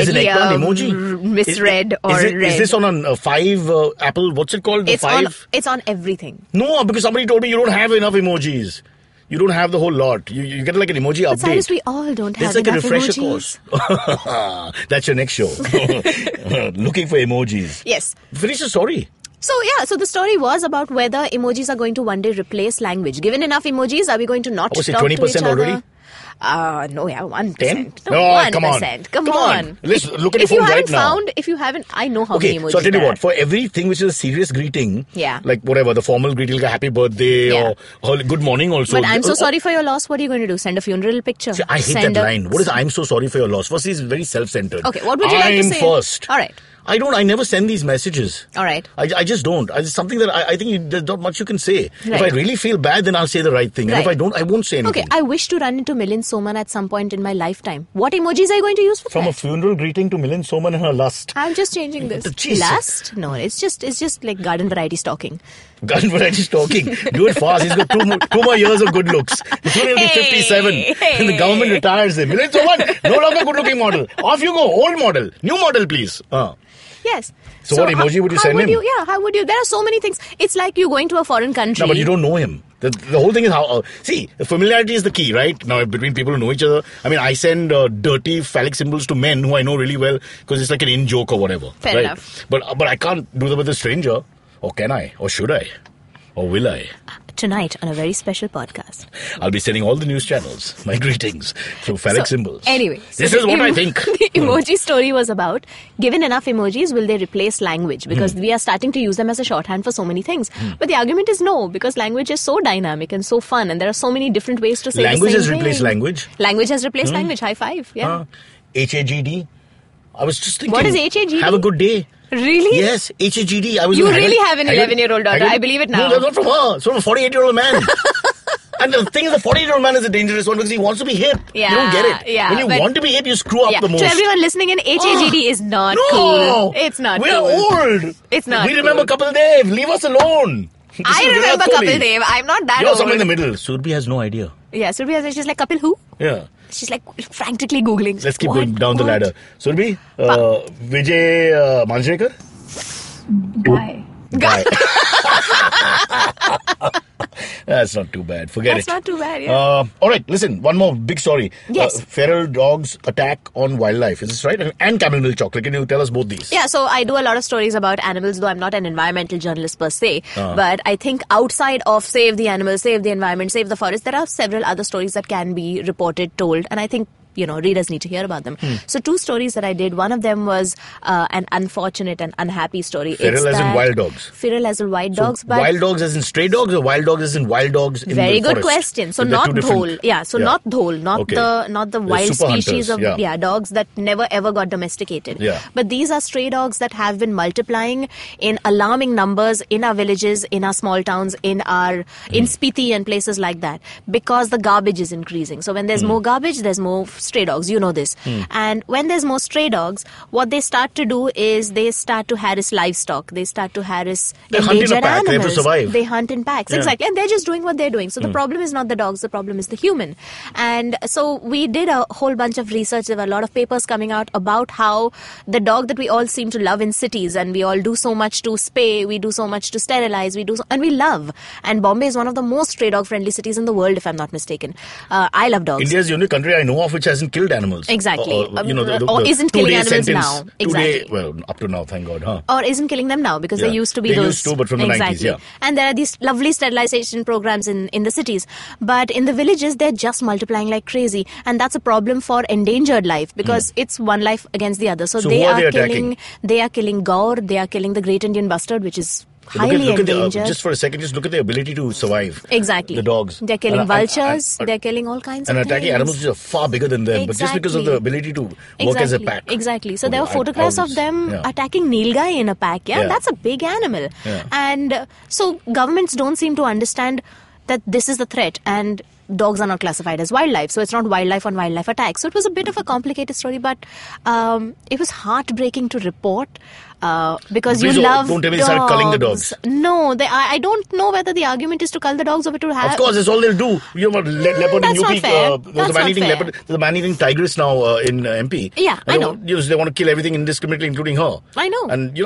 an eggplant emoji. Misread or read. Is this on a 5 Apple? What's it called? The 5? It's on everything. No, because somebody told me you don't have enough emojis. You don't have the whole lot. You get like an emoji update. But Cyrus, we all don't have enough emojis. There's like a refresher course. That's your next show. Looking for emojis. Yes. Finish the story. So the story was about whether emojis are going to one day replace language. Given enough emojis, are we going to not talk to each other? 20% already? No, 1%. 10? No, 1%. Come on. Let's look at your phone right now. If you haven't, I know how many emojis so I'll tell you there what. For everything which is a serious greeting, like whatever, the formal greeting, like a happy birthday or good morning also. But I'm so sorry for your loss. What are you going to do? Send a funeral picture? See, I hate that line. What is I'm so sorry for your loss? First, it's very self-centered. Okay, what would you like to say? I'm first. All right. I never send these messages. All right. I just don't. It's something that I think there's not much you can say. Right. If I really feel bad, then I'll say the right thing. And if I don't, I won't say anything. Okay, I wish to run into Milind Soman at some point in my lifetime. What emojis are you going to use for From that? A funeral greeting to Milind Soman and her lust. I'm just changing this. Lust? No, it's just like garden variety stalking. Garden variety stalking. Do it fast. He's got two more years of good looks. He's going to be 57. And the government retires him. Milind Soman, no longer good looking model. Off you go. Old model. New model, please. Yes. So what emoji would you send him? How would you? There are so many things. It's like you going to a foreign country. No, but you don't know him. The whole thing is how... see, familiarity is the key, right? Now, between people who know each other. I mean, I send dirty phallic symbols to men who I know really well because it's like an in-joke or whatever. Fair enough. But I can't do that with a stranger. Or can I? Or should I? Or will I? Tonight on a very special podcast. I'll be sending all the news channels my greetings through phallic symbols. Anyway. This is what I think. The emoji story was about, given enough emojis, will they replace language? Because we are starting to use them as a shorthand for so many things. But the argument is no, because language is so dynamic and so fun and there are so many different ways to say language the same has replaced language. Language has replaced language. High five. Yeah. HAGD. I was just thinking. What is HAGD? Have a good day. Really? Yes, HAGD. You really have an 11-year-old daughter. I believe it now. No, that's not from her. It's from a 48-year-old man. And the thing is, the 48-year-old man is a dangerous one because he wants to be hip. Yeah, you don't get it. Yeah, when you want to be hip, you screw up the most. To everyone listening in, HAGD is not cool. It's not We're cool. old. It's not We remember Kapil Dev. Leave us alone. I remember Kapil Dev. I'm not that You're old. somewhere in the middle. Surbi has no idea. Yeah, Surbi has. She's like, Kapil who? Yeah. She's like frantically Googling. Let's keep going down the ladder. Surbi, Vijay Manjrekar? Guy. That's not too bad. Forget it. That's not too bad, yeah. All right, listen. One more big story. Yes. Feral dogs attack on wildlife. Is this right? And camel milk chocolate. Can you tell us both these? Yeah, so I do a lot of stories about animals, though I'm not an environmental journalist per se. But I think outside of save the animals, save the environment, save the forest, there are several other stories that can be reported, told. And I think readers need to hear about them. So 2 stories that I did. One of them was an unfortunate and unhappy story. Feral as in wild dogs? Feral as in wild dogs. But wild dogs as in stray dogs or wild dogs as in wild dogs in very the good forest? question. So not dhole. Yeah, so not dhole. Not the wild species hunters, of dogs that never ever got domesticated. Yeah. But these are stray dogs that have been multiplying in alarming numbers in our villages, in our small towns, in Spiti and places like that, because the garbage is increasing. So when there's more garbage, there's more stray dogs. You know this. And when there's more stray dogs, what they start to do is they start to harass livestock. They start to harass endangered animals. They have to survive. They hunt in packs. Yeah. Exactly. And they're just doing what they're doing. So the problem is not the dogs. The problem is the human. And so we did a whole bunch of research. There were a lot of papers coming out about how the dog that we all seem to love in cities, and we all do so much to spay, we do so much to sterilize, and we love. And Bombay is one of the most stray dog friendly cities in the world, if I'm not mistaken. I love dogs. India is the only country I know of which has hasn't killed animals. Exactly. Or isn't killing animals now. Exactly. Well, up to now, thank God, huh? Or isn't killing them now, because they used to be they those. Used to, but from the 90s, yeah. And there are these lovely sterilization programs in the cities. But in the villages, they're just multiplying like crazy. And that's a problem for endangered life, because it's one life against the other. So who they are are they killing gaur, they are killing the great Indian bustard, which is highly endangered. Just for a second, just look at their ability to survive. Exactly. The dogs. They're killing vultures. They're killing all kinds of things. And things. attacking animals which are far bigger than them. But just because of the ability to work as a pack. Exactly. So there were photographs of them attacking nilgai in a pack. Yeah, that's a big animal. Yeah. And so governments don't seem to understand that this is the threat. And dogs are not classified as wildlife. So it's not wildlife on wildlife attack. So it was a bit of a complicated story. But it was heartbreaking to report. Because Please you love don't tell me dogs. they started culling the dogs. No, I don't know whether the argument is to cull the dogs or to have. Of course, that's all they'll do. You know, leopard that's in UP. Not fair. There's a man-eating leopard. There's a man-eating tigress now in MP. Yeah, I know. They want to kill everything indiscriminately, including her. I know. And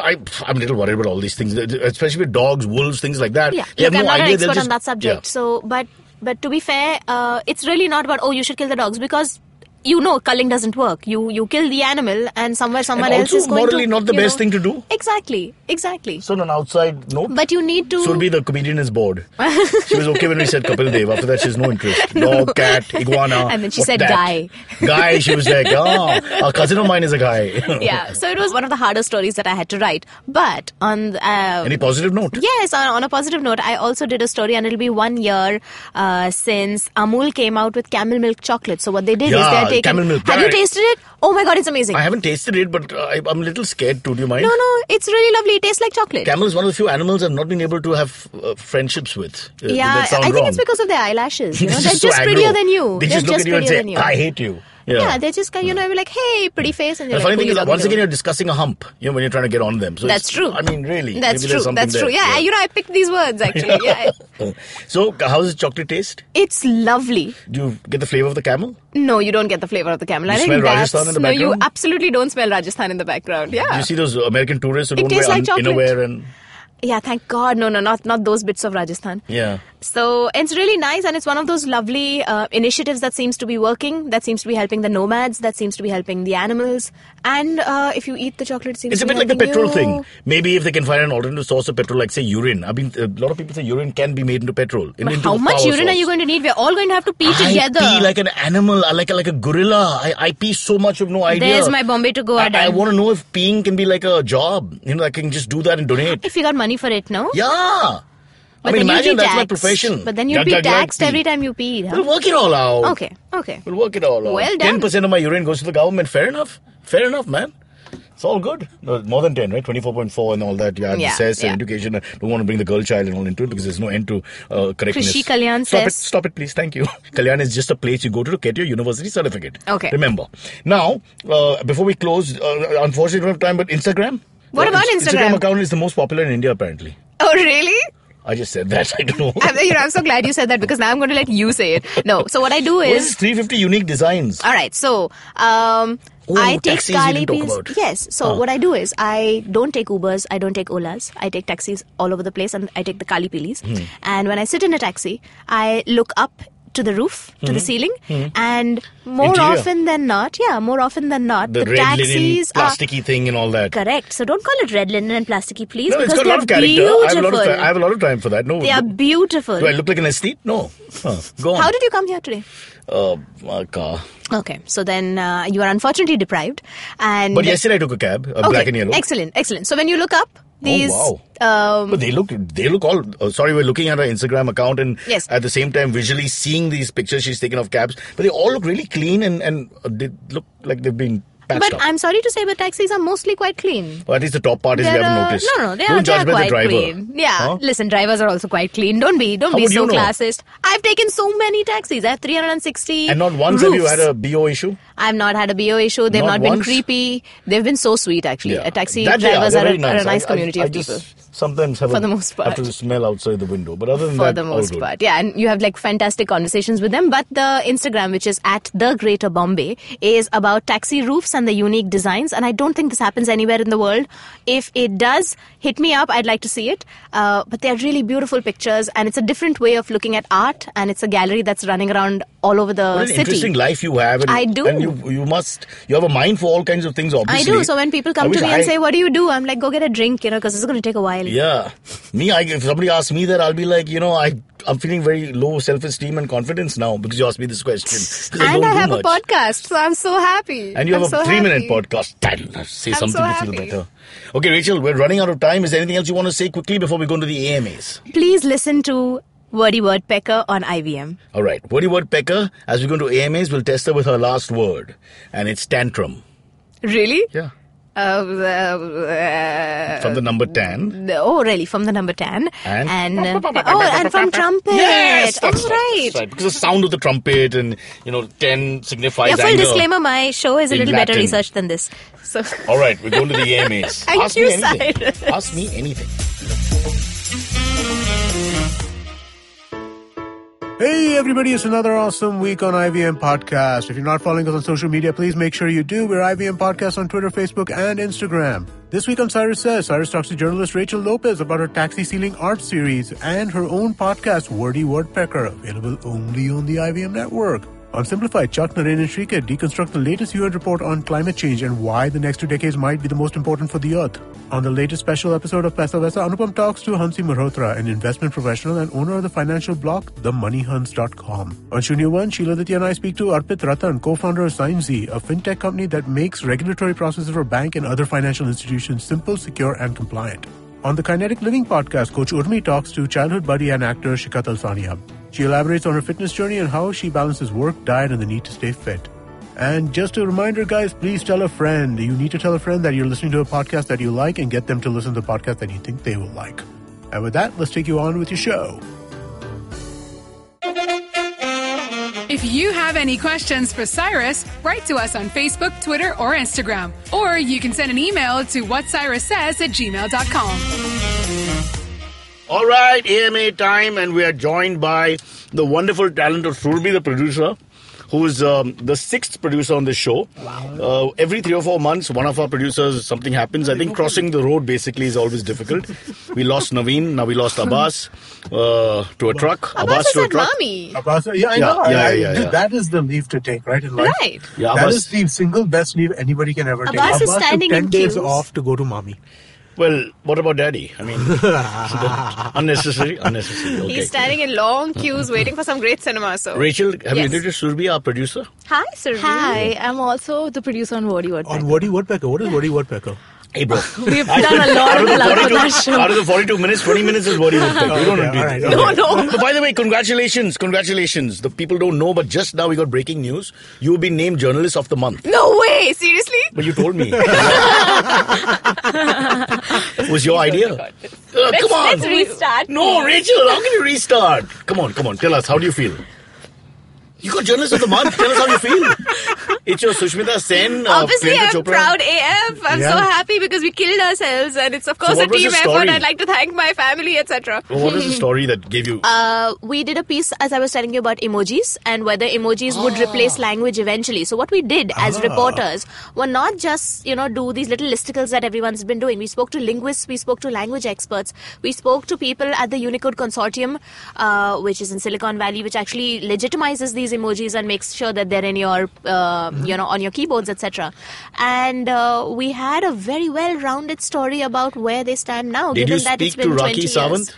I'm a little worried about all these things, especially with dogs, wolves, things like that. Yeah, they have I'm no not idea. an expert Just, on that subject. Yeah. So, but to be fair, it's really not about you should kill the dogs, because culling doesn't work. You kill the animal, and someone else is going to. Morally not the best thing to do. Exactly. So on an outside note. But you need to. Surbi, the comedian, is bored. She was okay when we said Kapil Dev. After that, she has no interest. Dog, cat, iguana. And then she said guy. Guy. She was like, a cousin of mine is a guy. Yeah. So it was one of the harder stories that I had to write. But on any positive note? Yes, on a positive note, I also did a story, and it'll be 1 year since Amul came out with camel milk chocolate. So what they did is they're taking camel milk. Have you tasted it? Oh my God, it's amazing. I haven't tasted it, but I'm a little scared too. Do you mind? No, it's really lovely. It tastes like chocolate. Camel is one of the few animals I've not been able to have friendships with. Yeah, I think it's because of their eyelashes. They're just prettier than you. They just look at you and say, I hate you. Yeah, they're just you're like, hey, pretty face, and the funny thing is, once again, you're discussing a hump. When you're trying to get on them. So that's true. I mean, really, that's true. That's true. Yeah, I picked these words actually. Yeah. So, how does chocolate taste? It's lovely. Do you get the flavor of the camel? No, you don't get the flavor of the camel. I think smell Rajasthan in the background? No, you absolutely don't smell Rajasthan in the background. Yeah. Do you see those American tourists who don't wear innerwear and? Yeah, thank God. No, not those bits of Rajasthan. Yeah. So it's really nice, and it's one of those lovely initiatives that seems to be working, that seems to be helping the nomads, that seems to be helping the animals. And if you eat the chocolate, it seems it's to be a bit like the petrol you. Thing. Maybe if they can find an alternative source of petrol, like say urine. I mean, a lot of people say urine can be made into petrol. How much urine are you going to need? We're all going to have to pee together. I pee like an animal, like a gorilla. I pee so much, of no idea. There's my Bombay to go. I want to know if peeing can be like a job. I can just do that and donate. If you got money for it, no? Yeah. But imagine that's my profession. But then you'll be taxed every time you pee. Huh? We'll work it all out. Okay. We'll work it all out. Well done. 10% of my urine goes to the government. Fair enough, man. It's all good. No, more than 10, right? 24.4 and all that. Yeah, cess and education. I don't want to bring the girl child and all into it because there's no end to correctness. Krishi Kalyan Stop it, please. Thank you. Kalyan is just a place you go to get your university certificate. Okay. Remember. Now, before we close, unfortunately, we don't have time, but Instagram. What about Instagram? Instagram account is the most popular in India, apparently. Oh, really? I just said that. I don't know. I'm so glad you said that, because now I'm going to let you say it. No. So what I do is... What is 350 unique designs? All right. So... I take Kali-Bees. Yes. So what I do is I don't take Ubers, I don't take Olas. I take taxis all over the place, and I take the Kali-Pilis. And when I sit in a taxi, I look up to the roof, to the ceiling, and more often than not, the red taxis linen, plasticky thing and all that. Correct. So don't call it red linen and plasticky, please, no, because it's got a lot of character. beautiful. I have a lot of time for that. No, they are beautiful. Do I look like an aesthete? No. Go on. How did you come here today? My car. Okay, so then you are unfortunately deprived. But yesterday I took a cab, black and yellow. Excellent. So when you look up, these... Oh, wow. But they look all... sorry, we're looking at her Instagram account and at the same time visually seeing these pictures she's taken of cabs. But they all look really clean and they look like they've been patched up. I'm sorry to say, but taxis are mostly quite clean. Well, at least the top part is we haven't noticed. No, they Don't judge are by quite the driver. clean. Yeah, huh? Listen, drivers are also quite clean. Don't be so classist. I've taken so many taxis. I have 360 And not once roofs. have you had a BO issue? I've not had a BO issue. They've not been creepy. They've been so sweet, actually. Taxi drivers are a nice community of people. Sometimes have for the most part. have to smell outside the window. But other than for that, the most all good. part. Yeah, and you have like fantastic conversations with them. But the Instagram, which is at the Greater Bombay, is about taxi roofs and the unique designs. And I don't think this happens anywhere in the world. If it does, hit me up. I'd like to see it. But they're really beautiful pictures, and it's a different way of looking at art. And it's a gallery that's running around all over the What an city. interesting life you have. And, I do. And you have a mind for all kinds of things, obviously. I do. So when people come to me and say, what do you do? I'm like, go get a drink, because it's going to take a while. Yeah. If somebody asks me that, I'll be like, I'm feeling very low self-esteem and confidence now because you asked me this question. And I have a podcast, so I'm so happy. And you have a 3-minute podcast. Say something to feel better. Okay, Rachel, we're running out of time. Is there anything else you want to say quickly before we go into the AMAs? Please listen to Wordy Wordpecker on IVM. All right. Wordy Wordpecker, as we go into AMAs, we'll test her with her last word. And it's tantrum. Really? Yeah. From the number 10. Oh, really? From the number 10. And from trumpet. Yes, that's right. Right. Because the sound of the trumpet and, 10 signifies full anger. disclaimer, my show is a In little better Latin. researched than this. So. All right, we're going to the AMAs. Thank you, me anything. Cyrus. Ask me anything. Hey everybody, it's another awesome week on IVM Podcast. If you're not following us on social media, please make sure you do. We're IVM Podcast on Twitter, Facebook, and Instagram. This week on Cyrus Says, Cyrus talks to journalist Rachel Lopez about her taxi stealing art series and her own podcast, Wordy Wordpecker, available only on the IVM network. On Simplified, Chuck, Naren, and Shrika deconstruct the latest UN report on climate change and why the next 2 decades might be the most important for the Earth. On the latest special episode of Paisa Vaisa, Anupam talks to Hansi Malhotra, an investment professional and owner of the financial blog, themoneyhunts.com. On Shunya One, Sheila Ditya and I speak to Arpit Ratan, co-founder of SignZ, a fintech company that makes regulatory processes for bank and other financial institutions simple, secure, and compliant. On the Kinetic Living podcast, Coach Urmi talks to childhood buddy and actor Shikat Alsania. She elaborates on her fitness journey and how she balances work, diet, and the need to stay fit. And just a reminder, guys, please tell a friend. You need to tell a friend that you're listening to a podcast that you like and get them to listen to the podcast that you think they will like. And with that, let's take you on with your show. If you have any questions for Cyrus, write to us on Facebook, Twitter, or Instagram. Or you can send an email to whatcyrussays@gmail.com. All right, AMA time, and we are joined by the wonderful talent of Surbi, the producer, who is the 6th producer on this show. Wow. Every 3 or 4 months, one of our producers, something happens. I think crossing the road basically is always difficult. We lost Naveen, now we lost Abbas to a truck. Abbas to a said truck. mommy. Abbas, I know. That is the leave to take, right, in life? Right. Yeah, that Abbas, is the single best leave anybody can ever take. Abbas is took standing 10 in days queues. off to go to mommy. well, what about Daddy? I mean, unnecessary. Okay. He's standing in long queues waiting for some great cinema. So Rachel, have you Yes. introduced Surbi, our producer? hi, sir. Hi, I'm also the producer on Wordy Wordpecker. On Wordy Wordpecker. What is Wordy Wordpecker? Hey, bro. We've done a lot of love for that show. Out of the 42 minutes, 20 minutes is Wordy Wordpecker. We don't Okay, repeat. all right, it. all right. No. But by the way, congratulations. The people don't know, but just now we got breaking news. You have been named Journalist of the Month. No way. Seriously? But you told me. It was your idea. Come on. Let's restart. No, Rachel, how can you restart? Come on. Tell us, how do you feel? You got Journalist of the Month. Tell us how you feel. It's your Sushmita Sen. Obviously, Priyanka I'm Chopra. proud AF. I'm Yeah. so happy because we killed ourselves, and it's of course what a was team the effort. story? I'd like to thank my family, etc. Well, what was the story that gave you... We did a piece, as I was telling you, about emojis and whether emojis would replace language eventually. So what we did as reporters were not just, do these little listicles that everyone's been doing. We spoke to linguists, we spoke to language experts, we spoke to people at the Unicode Consortium, which is in Silicon Valley, which actually legitimizes these emojis and makes sure that they're in your, on your keyboards, etc. And we had a very well-rounded story about where they stand now. Did given you that it's speak to been Rakhi 20 years. Sawant?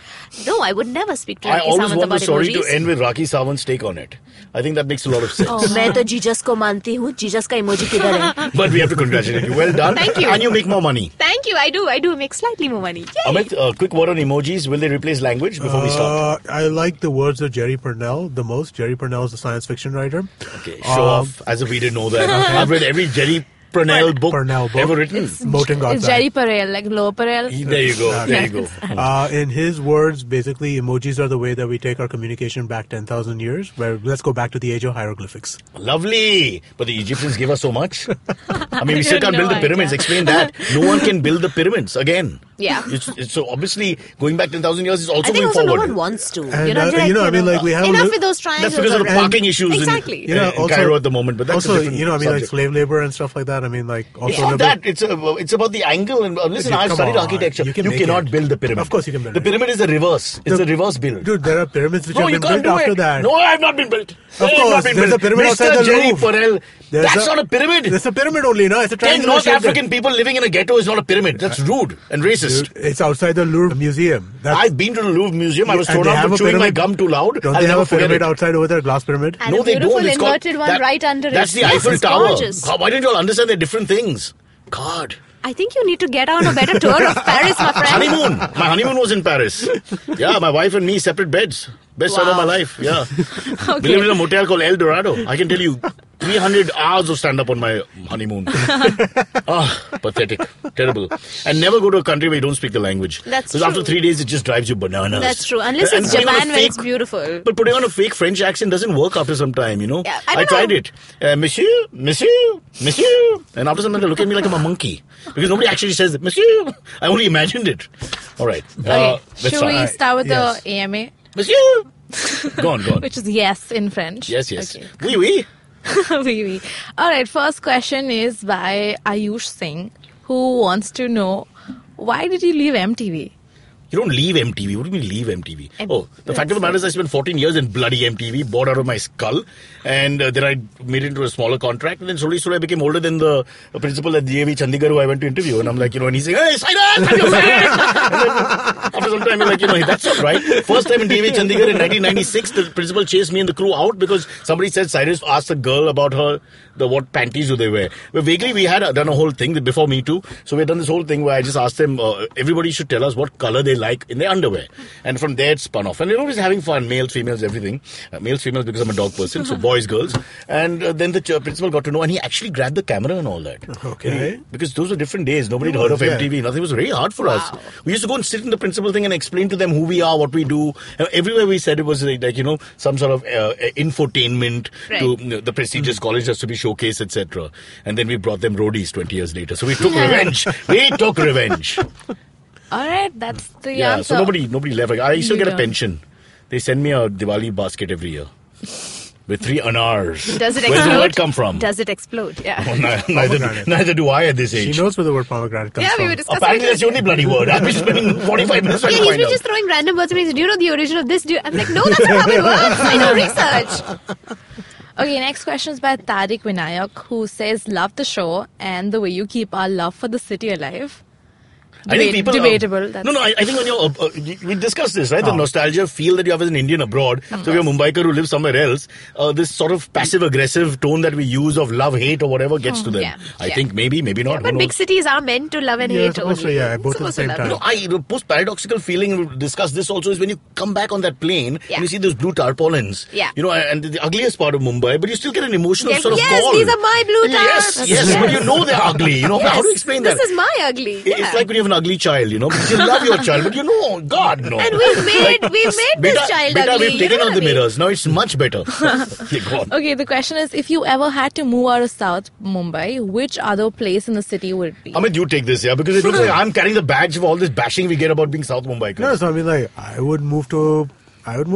No, I would never speak to I Rakhi always Sawant want the about story emojis. to end with Rakhi Sawant's take on it. I think that makes a lot of sense. मैं तो Jesus को मानती हूँ. Jesus का emoji किधर है? But we have to congratulate you. Well done. Thank you. And you make more money. Thank you. I do make slightly more money. Yay. Amit, a quick word on emojis. Will they replace language before we start? I like the words of Jerry Purnell the most. Jerry Purnell is a science fiction writer. Okay, show off. As if we didn't know that. I've read every Jerry Purnell book ever written. Moten got It's Jerry Parel, like Low Parel. There you go. There you go. In his words, basically, emojis are the way that we take our communication back 10,000 years. Where let's go back to the age of hieroglyphics. Lovely. But the Egyptians gave us so much. I mean, we still can't No build the idea. pyramids. Explain that. No one can build the pyramids again. Yeah. It's so obviously going back 10,000 years is also I think going also no forward. one wants to. And, You're not we have enough with those triangles. That's because of the around. parking issues Exactly. in Cairo at the moment. But that's also, a different like subject. slave labor and stuff like that. that? I mean, like, also It's not that. It's about the angle. And listen, I've studied architecture. You cannot build the pyramid. Of course you can build the pyramid is a reverse. It's a reverse build. Dude, there are pyramids which No, have you been can't built do after it. that. No, I have not been built. Of course, there's a pyramid outside the Jerry Louvre. Perel. That's not a pyramid. There's a pyramid only, no? It's a 10 triangular North shape. African people living in a ghetto is not a pyramid. That's rude and racist. Dude, it's outside the Louvre Museum. I've been to the Louvre Museum. I was And thrown they out have for a chewing my pyramid. gum too loud. Don't I'll they have never a forget pyramid it. outside over there, a glass pyramid? And No, a they beautiful don't. It's called inverted one right under it. That's the Yes, Eiffel it's Tower. gorgeous. Why don't you all understand they're different things? God. I think you need to get on a better tour of Paris, my friend. Honeymoon. My honeymoon was in Paris. Yeah, my wife and me, separate beds. Best time of my life. Yeah. We lived in a motel called El Dorado. I can tell you 300 hours of stand-up on my honeymoon. Pathetic. Terrible. And never go to a country where you don't speak the language. That's Because after true. 3 days, it just drives you bananas. That's true. Unless And it's putting on a Japan where it's beautiful. But putting on a fake French accent doesn't work after some time, you know. Yeah, I tried it. Monsieur, monsieur, monsieur. And after some time, they look at me like I'm a monkey. Because nobody actually says, monsieur. I only imagined it. All right. Okay, let's should we start. start with Yes. the AMA, Monsieur. Go on. which is yes in French? Yes. Okay. Oui, oui. Oui, oui. All right, first question is by Ayush Singh, who wants to know, why did you leave MTV? You don't leave MTV. What do you mean leave MTV? The fact of the matter is I spent 14 years in bloody MTV, bored out of my skull. And then I made it into a smaller contract. And then slowly I became older than the principal at DAV Chandigarh who I went to interview. And I'm like, and he's saying, hey, Cyrus, have you met? And then after some time, you're like, that's not right. First time in DAV Chandigarh in 1996, the principal chased me and the crew out because somebody said Cyrus asked a girl about what panties do they wear. Well, vaguely, we had done a whole thing before me too. So we had done this whole thing where I just asked them, everybody should tell us what color they like in their underwear. And from there, it spun off. And everybody's having fun, males, females, everything. Males, females, because I'm a dog person, so boys, girls. And then the principal got to know, and he actually grabbed the camera and all that. Okay. Because those were different days. Nobody had heard of MTV. Nothing was very hard for us. We used to go and sit in the principal thing and explain to them who we are, what we do. Everywhere we said it was like some sort of infotainment to the prestigious college has to be showcased, etc. And then we brought them roadies 20 years later. So we took revenge. We took revenge. All right, that's the Yeah, answer. so nobody left. I still You get a don't. pension. They send me a Diwali basket every year with 3 anars. Does it Where does the explode? word come from? Does it explode? Yeah. Neither do I at this age. She knows where the word pomegranate comes Yeah, we from. were discussing Apparently, it. that's the only bloody word. I've been spending 45 minutes trying Yeah, to he's find been out. just throwing random words to me. Do you know the origin of this? I'm like, no, that's not how it works. I know research. Okay, next question is by Tariq Vinayak, who says, love the show and the way you keep our love for the city alive. I think people debatable. I think when you're we discussed this, right? The nostalgia feel that you have as an Indian abroad. So if you're a Mumbaiker who lives somewhere else, this sort of passive aggressive tone that we use of love hate or whatever gets to them. Yeah, I think maybe not. Who But big knows? cities are meant to love and hate supposed to, only. yeah, both at the Supposed to same love. time. The most paradoxical feeling, we'll discuss this also, is when you come back on that plane Yeah. and you see those blue tarpaulins. Yeah. And the ugliest part of Mumbai, but you still get an emotional sort of Yes, call. these are my blue Yes, tarps. yes, but you know they're ugly. How do you explain that? This is my ugly. It's Yeah. like when you have an ugly child, because you love your child, but God, no. And we've made this child beta, ugly. we've taken you know out the what I mean? mirrors. Now it's much better. Okay, go on. Okay, the question is, if you ever had to move out of South Mumbai, which other place in the city would it be? Amit, you take this, yeah? Because it looks like I'm carrying the badge of all this bashing we get about being South Mumbai. No, so I mean, like, I would move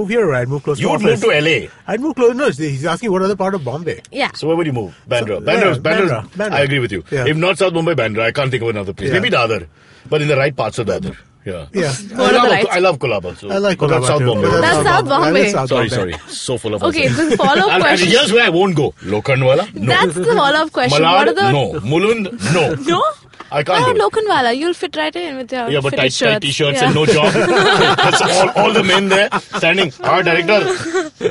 here, or I'd move close You to would office. move to LA. I'd move close. No, he's asking what other part of Bombay. Yeah. So where would you move? Bandra. So, Bandra. I agree with you. Yeah. If not South Mumbai, Bandra. I can't think of another place. Yeah. Maybe the other. But in the right parts of the other. Yeah. Yeah. I love Colaba. So. I like But Colaba that's South too. Bombay. That's South Bombay. That is South Sorry. Bombay. So full of Okay, ourselves. the follow-up And question. here's where I won't go. Lokhandwala? No. That's the follow-up question. What are Malad? the... No. Mulund? No. No? I can't Oh, do it. Lokanwala, you'll fit right in with your Yeah, but fitted tight t-shirts Yeah. and no job. That's all the men there standing. Director,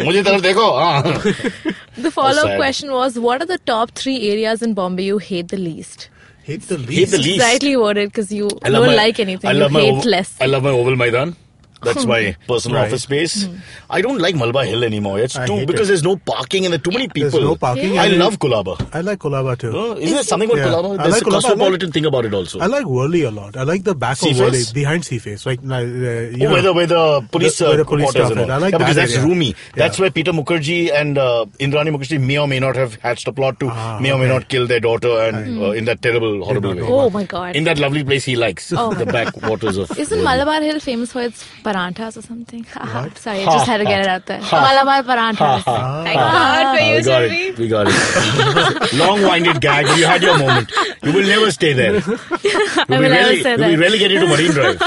mujhe taraf dekho. The follow-up sad. question was, what are the top 3 areas in Bombay you hate the least? Hate the least. Hate the least. Rightly worded, because you I don't love like anything. I You love my hate less. I love my Oval Maidan. That's my personal Right. office space. I don't like Malba Hill anymore. It's I too hate because it. there's no parking and there are too many people. There's no parking. I and love Colaba. I like Colaba too. Isn't there something about Yeah. Colaba? I There's like a Colaba. cosmopolitan thing about it also. I like Worli a lot. I like the back Seaface? of Worli, behind Seaface. Like, Where the police where the police quarters stuff and is. all. I like because that that's area. roomy. Yeah. That's where Peter Mukherjee and Indrani Mukherjee may or may not have hatched a plot to may or may not kill their daughter and in that terrible, horrible way. Oh my God. In that lovely place he likes, Oh. the backwaters of Isn't Worli. Malabar Hill famous for its paratha? paranthas or something. Sorry, I just had to get it out there. Malabar paranthas. Thank God for you, Survi. We got it. Long-winded gag. You had your moment. You will never stay there. I will never say that. We rarely get into Marine Drive.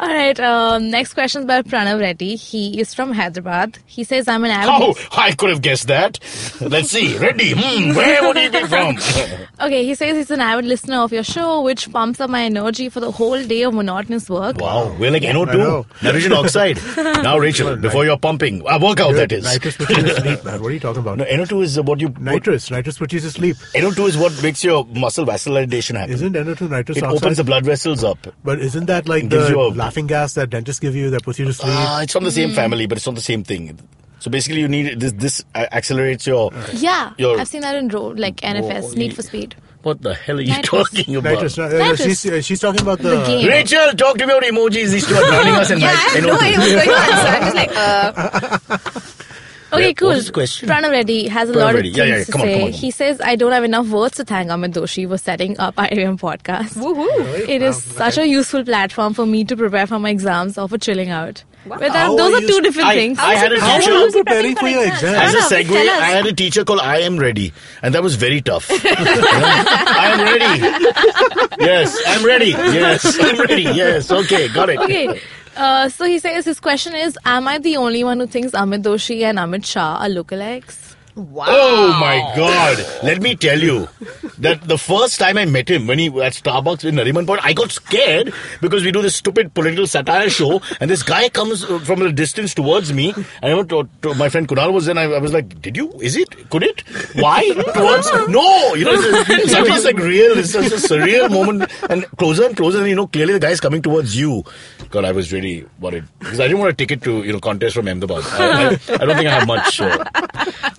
All right. Next question is by Pranav Reddy. He is from Hyderabad. He says, I'm an avid... Oh, I could have guessed that. Let's see. Reddy. Where would he be from? Okay, he says he's an avid listener of your show, which pumps up my energy for the whole day of monotonous work. Wow, we're like I know. NO2, nitrogen oxide. Now, Rachel, before you're pumping, workout that is. Nitrous puts you to sleep, man. What are you talking about? No, NO2 is what you... Nitrous puts you to sleep. NO2 is what makes your muscle vasodilation happen. Isn't NO2 nitrous It oxide? opens the blood vessels up. But isn't that like gives the you a- laughing gas that dentists give you that puts you to sleep? It's from the same family, but it's not the same thing. So basically, you need this accelerates your... Yeah, Your- I've seen that in NFS, Need for Speed. What the hell are you Nitrous. talking about? Nitrous. She's talking about The game. Rachel, talk to me about emojis. These two are drowning us in Yeah, I have no idea what's going on. So I'm just like, Okay, What cool. was the question? Pranav Reddy has a Pranav lot of Reddy. things Yeah, to come on, say. come on. He says, I don't have enough words to thank Amit Doshi for setting up IVM podcast. woohoo. It is such a useful platform for me to prepare for my exams or for chilling out. Wow. But How those are are you- two different I- things. I had a How teacher- are you preparing for your exam? As a Pranav, segue, tell us. I had a teacher called I Am Ready, and that was very tough. I am ready. Yes, I'm ready. Yes, I'm ready. Yes, okay, got it. Okay. So he says his question is, am I the only one who thinks Amit Doshi and Amit Shah are lookalikes? Wow. Oh my God! Let me tell you that the first time I met him when he at Starbucks in Nariman Point, I got scared because we do this stupid political satire show, and this guy comes from a distance towards me. And I went to my friend Kunal was there, and I was like, "Did you? Is it? Could it? Why? Towards? No! You know, it's suddenly it's like real. It's such a surreal moment, and closer, and clearly the guy is coming towards you. God, I was really worried because I didn't want a ticket to contest from Ahmedabad. I don't think I have much.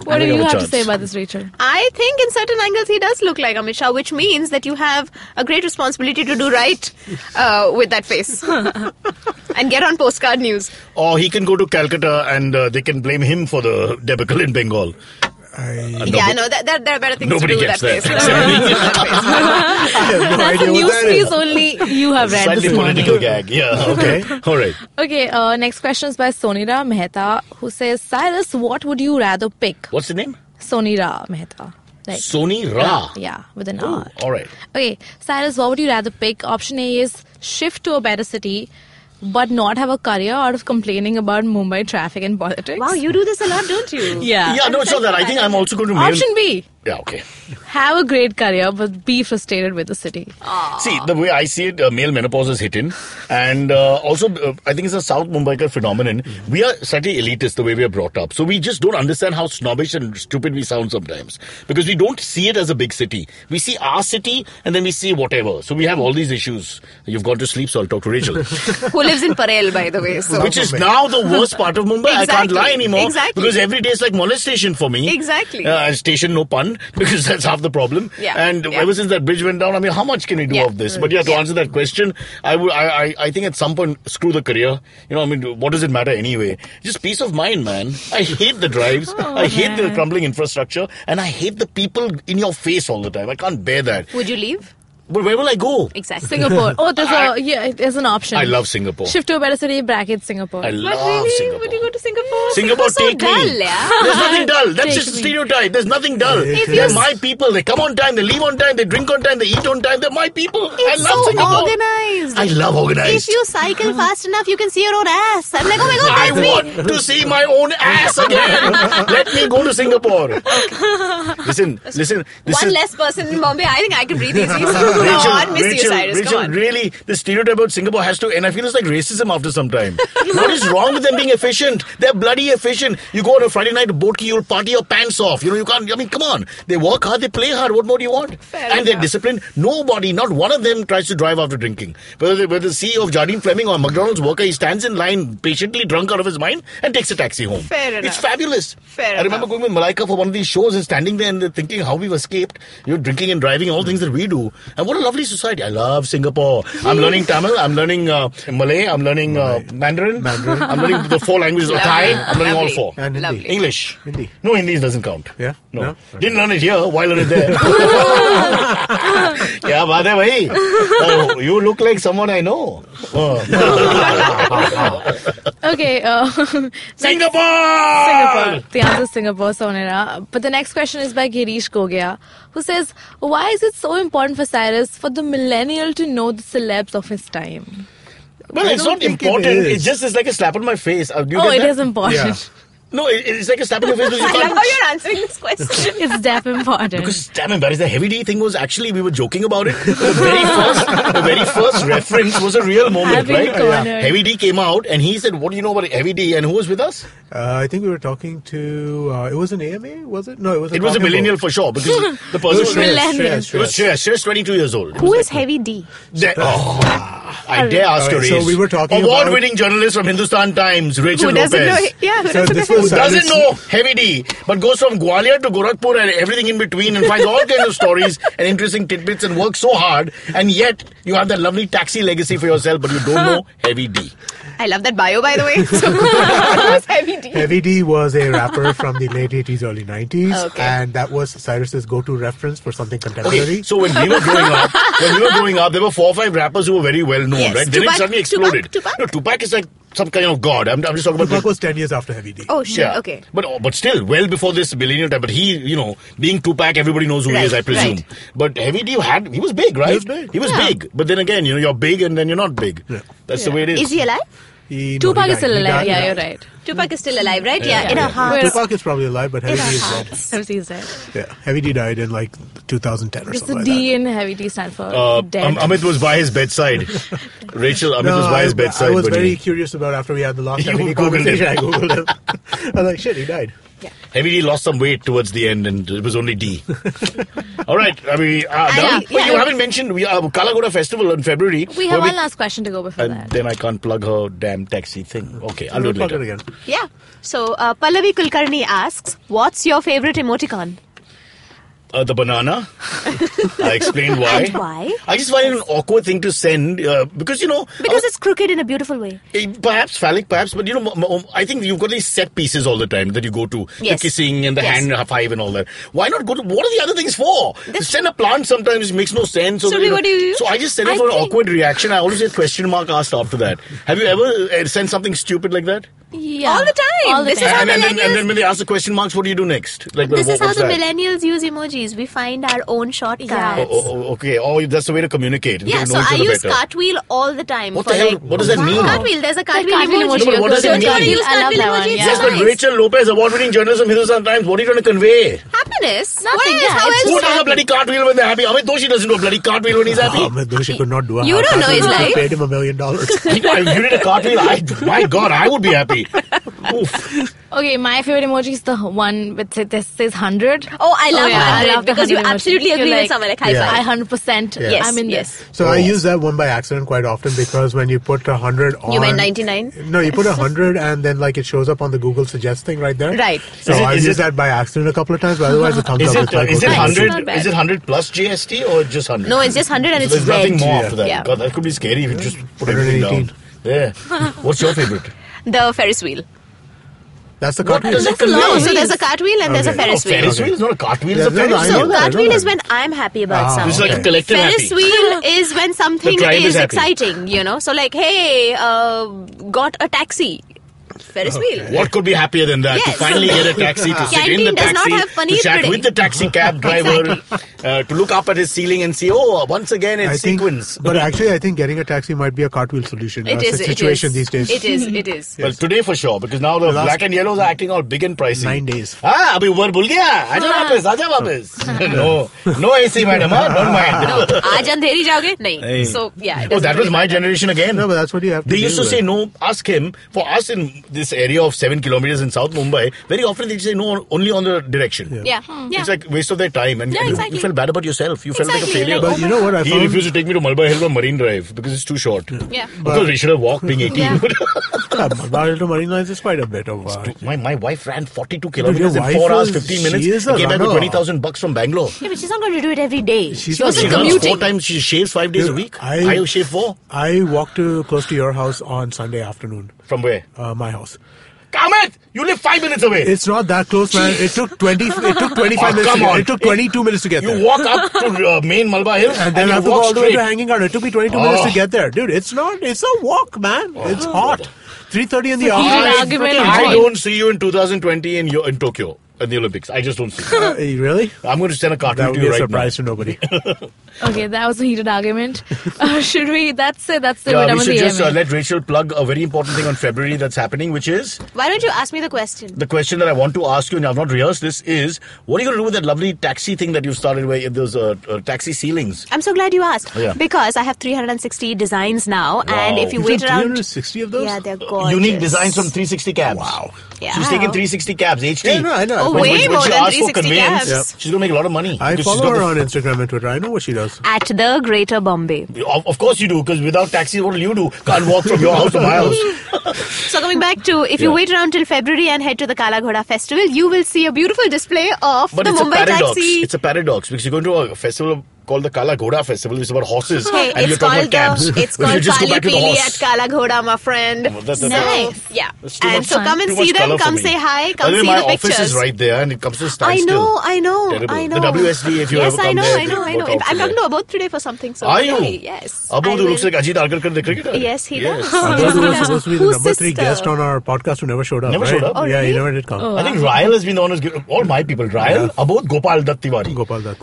What do I you have a have to chance. say about this, Rachel? I think in certain angles he does look like Amit Shah, which means that you have a great responsibility to do right with that face. And get on postcard news. Or he can go to Calcutta and they can blame him for the debacle in Bengal. Yeah, no, there are better things Nobody to do with gets that that. face. I have no That's idea a what news that is. piece only you have read Slightly this morning. political gag. Yeah, okay. All right. Okay, next question is by Sonira Mehta, who says, Cyrus, what would you rather pick? What's the name? Sonira Mehta. Like, Sony Ra. Yeah, with an Oh, R. all right. Okay, Cyrus, what would you rather pick? Option A is shift to a better city, but not have a career out of complaining about Mumbai traffic and politics. Wow, you do this a lot, don't you? Yeah. Yeah, no, it's not that. I think I'm also going to mail... Option B, Yeah, okay. have a great career, but be frustrated with the city. See, the way I see it, male menopause is hitting. And also, I think it's a South Mumbaikar phenomenon. We are slightly elitist the way we are brought up. So we just don't understand how snobbish and stupid we sound sometimes. Because we don't see it as a big city. We see our city and then we see whatever. So we have all these issues. You've gone to sleep, so I'll talk to Rachel. Who lives in Parel, by the way. So. Which is now the worst part of Mumbai. I can't Exactly. lie anymore. Exactly. Because every day is like molestation for me. Exactly. Station, no pun, because that's half the problem. Yeah. And Yeah. ever since that bridge went down, I mean, how much can we do Yeah. of this? But yeah, to answer that question, I think at some point, screw the career. I mean, what does it matter anyway? Just peace of mind, man. I hate the drives. I hate the crumbling infrastructure. And I hate the people in your face all the time. I can't bear that. Would you leave? But where will I go? Exactly. Singapore. Oh, there's an option. I love Singapore. Shift to a better city, bracket Singapore. I But love really? Singapore. Would you go to Singapore? Singapore, so take dull, me. yeah? There's nothing dull. That's Take just a me. stereotype. There's nothing dull. If They're you- my people. They come on time. They leave on time. They drink on time. They eat on time. They're my people. I It's love so Singapore. organized. I love organized. If you cycle fast enough, you can see your own ass. I'm like, oh my god, I that's me. want to see my own ass again. Let me go to Singapore. Listen. This One is less person in Bombay. I think I can breathe easy. So go on, miss you, Cyrus. Rachel, Go on. really, the stereotype about Singapore has to, and I feel it's like racism after some time. What is wrong with them being efficient? They're bloody efficient. You go on a Friday night to boat key, you'll party your pants off. You can't, I mean, come on. They work hard, they play hard. What more do you want? And they're disciplined. Nobody, not one of them tries to drive after drinking. Whether the CEO of Jardine Fleming or a McDonald's worker, he stands in line patiently drunk out of his mind and takes a taxi home. Fair It's enough. fabulous. Fair I remember going with Malaika for one of these shows and standing there and they're thinking how we've escaped. Drinking and driving, all things that we do. And what a lovely society. I love Singapore. I'm learning Tamil. I'm learning Malay. I'm learning Mandarin. I'm learning the 4 languages of Thai. I'm learning all 4. And Hindi. Lovely. English. Hindi. No, Hindi doesn't count. Yeah? No. No? Didn't learn it here. Why learn it there? Kya baat hai bhai? You look like someone I know. Okay. Singapore! The answer is Singapore, Sonera. But the next question is by Girish Gogia, who says, why is it so important for Cyrus for the millennial to know the celebs of his time? Well, I it's don't not think it important. is. It's just like a slap on my face. Do you Oh, get it that? is important. Yeah. No, it's like a slap on your face because you I love can't. how you're answering this question. It's deaf important. Because it's damn embarrassing. The heavy D thing was actually, we were joking about it. The very first reference was a real moment, I've been right? cornered. Heavy D came out and he said, what do you know about Heavy D? And who was with us? I think we were talking to... it was an AMA, was it? No, it was It was a millennial for sure because the person... Millennial. It was Shreyas, 22 years old. Who is Heavy D? I dare ask her Alright, so age. we were talking Award-winning journalist from Hindustan Times, Rachel Who doesn't know? Lopez. Yeah, So this Who was doesn't Cyrus- know Heavy D, but goes from Gwalior to Gorakhpur and everything in between and finds all kinds of stories and interesting tidbits and works so hard, and yet you have that lovely taxi legacy for yourself, but you don't know Heavy D. I love that bio, by the way. So, who's Heavy D? Heavy D was a rapper from the late 80s, early 90s, Okay. and that was Cyrus's go-to reference for something contemporary. Okay, so when we were growing up, there were 4 or 5 rappers who were very well known, Yes. right? Then it Tupac- suddenly exploded. Tupac? No, Tupac is like some kind of god. I'm just talking about Tupac was 10 years after Heavy D. Oh, shit. yeah. Okay. But still, well before this millennial time. But he, being Tupac, everybody knows who he Right, is, I presume. right. But Heavy D he was big, right? He was big. He was big. But then again, you're big and then you're not big. Yeah. That's the way it is. Is he alive? Tupac is he still died. alive. He Yeah, died. you're right. Tupac is still alive, right? Yeah, in our hearts. Whereas- Tupac is probably alive, but Heavy D is dead. Heavy is dead. Yeah, Heavy D died in like 2010 or Because something the like D in Heavy D stand for dead. Amit was by his bedside. Rachel, Amit was by his bedside. I was but very curious about after we had the last You Heavy D Googled conversation. it. I Googled him. I was like, shit, he died. Heavy D lost some weight towards the end and it was only D. All right. I mean, yeah. you haven't mentioned Kalagoda Festival in February. We where have one last question to go before And that. then I can't plug her damn taxi thing. Okay, I'll do it Plug later. it again. Yeah. So, Pallavi Kulkarni asks, what's your favorite emoticon? The banana. I explained why. And why? I just find it an awkward thing to send because Because it's crooked in a beautiful way. perhaps phallic, perhaps, but I think you've got these set pieces all the time that you go to, Yes. the kissing and the Yes. hand five and all that. Why not go to? What are the other things for? To send a plant sometimes makes no sense. So what do you use? So I just send it I for an think- awkward reaction. I always get question mark asked after that. Have you ever sent something stupid like that? Yeah. All the time. All the This is time. how And then millennials- when they ask the question marks, what do you do next? Like, This is how what's the that? millennials use emojis. We find our own shortcuts. Yeah. Okay. Oh, that's the way to communicate. Yeah, You so know each I other use better. cartwheel all the time. What for the hell? like- What does that mean? Cartwheel. There's a cartwheel Cartwheel emoji. emoji. No, but what does Good, it good. mean? I love that one. It's Yeah. Yes, but nice. Rachel Lopez, award-winning journalist from Hindustan Times. What are you trying to convey? Happiness. Nothing, What else? yeah, How it's else? Who just does a bloody cartwheel when they're happy? Amit Doshi doesn't do a bloody cartwheel when he's happy. Ahmed Doshi could not do a You half don't know his cartwheel. life. Paid him $1 million. If you did a cartwheel, my God, I would be happy. Oof. Okay, my favorite emoji is the one with that says 100. Oh, I love yeah, I 100 love the because you 100 emoji. absolutely You're agree with like, someone like high Yeah. five. I 100%. Yes, I'm in yes. this. So I use that one by accident quite often because when you put 100 on... You meant 99? No, you put 100 and then like it shows up on the Google suggest thing right there. Right. So I Is use it- that by accident a couple of times, but otherwise the thumbs Is up it is like... is it okay. Nice. 100? Not bad. Is it 100 plus GST or just 100? No, it's just 100 and So it's there's red. nothing more Yeah. after that. Yeah. God, that could be scary if you just put everything down. 118. Yeah. What's your favorite? The Ferris wheel. That's the What cartwheel. does it No, convey? so there's a cartwheel and there's a Okay. Ferris wheel. Ferris wheel is not a cartwheel, Yeah, it's a no, no, Ferris I know wheel. So that, I cartwheel know is that. when I'm happy about Ah, something. This is like a Okay. collective Ferris happy. wheel is when something The tribe is is happy. exciting, So like, hey, got a taxi. Ferris wheel. What could be happier than that? To Yes. finally get a taxi, to sit in the Canteen does not taxi, have paneer to chat today. with the taxi cab driver, to look up at his ceiling and see, oh, once again I it's think, sequence. but actually I think getting a taxi might be a cartwheel solution. It That's is. the It situation is. these days. It is. It is. Well, today for sure, because now the last- black and yellows are acting all big and pricey. 9 days. Ah, abhi umar bhul gaya. Aaja वापस. No AC, madam. Don't mind. आज अंधेरी जाओगे? नहीं. So yeah. it Oh, doesn't that was really my matter. generation again. No, but that's what you have to They deal used to with. say no, ask him, for us in this area of 7 kilometers in South Mumbai, very often they say no only on the direction. Yeah. Yeah. It's like waste of their time. And Yeah, and exactly. you feel felt bad about yourself. You felt like a Exactly, failure. like, But you know what I He found? refused to take me to Mumbai Hill or Marine Drive because it's too short. Yeah. Because we should have walked being 18. Yeah. Mumbai Hill to Marine Lines is quite a bit of... My wife ran 42 your kilometers in wife 4 hours, is- 15 minutes. she is a And came back with runner. $20,000 from Bangalore. Yeah, but she's not going to do it every day. She's She not wasn't She runs commuting. 4 times. She shaves 5 days a week. I shave 4. I walked close to your house on Sunday afternoon. From where? My house. Kamit! You live 5 minutes away. It's not that close, man. It took 25 minutes. come To get, on. it took 22 minutes to get there. You walk up to main Malba Hill And then I you have to go walk all the way to straight. Hanging Garden. It took me 22 minutes to get there. Dude, it's a walk, man. It's hot. 3:30 in the Heated afternoon. argument. I don't see you in 2020 in Tokyo at the Olympics. I just don't see you. Really? I'm going to send a That cartoon would to be you a right surprise to nobody. Okay, that was a heated argument. Should we? That's it. That's the now. we're Yeah, done we with should the just AMA. let Rachel plug a very important thing on February that's happening, which is Why don't you ask me the question? the question that I want to ask you, and I've not rehearsed this, is what are you going to do with that lovely taxi thing that you started where those taxi ceilings? I'm so glad you asked. Yeah. Because I have 360 designs now, and if you You've wait done around... 360 of those? Yeah, they're gorgeous. Unique designs from 360 cabs. Wow. Yeah. She's taking 360 cabs, HT. Yeah, no, I know. Oh, But way when more she than asks for 360 conveyance, cabs. she's going to make a lot of money. I because she's follow got her the on Instagram and Twitter. I know what she does. At the Greater Bombay. Of course you do, because without taxis, what will you do? Can't walk from your house to my house. So coming back to, if you Yeah. wait around till February and head to the Kala Ghoda Festival, you will see a beautiful display of But the it's a Mumbai paradox. taxi. It's a paradox because you're going to a festival called the Kala Ghoda Festival. It's about horses. Hey, and you're it's talking called about cabs. it's But if you called just go Pali back to the Pili horse. at Kala Ghoda, my friend. Well, that's- Nice. Yeah. That's too And much so fun. come and Too see much them, colour for come me. say hi, By come the way, see my the office pictures. is right there and it comes to a I standstill. know. Terrible. The WSD, if you yes, ever I come know, there, I know. work out I'm for talking there. to Abodh today for something. So Are you? hey, yes. Abodh, I who looks will. like Ajit Argarkar, the cricketer. Yes, he does. Abodh was supposed to be the Whose number 3 sister? guest on our podcast who never showed up. Never right? showed up? Oh, Yeah, he really? never did come. I think Ryle has been the one who's given all my people. Ryle, Abodh, Gopal Dutt Tiwari. Gopal Dutt.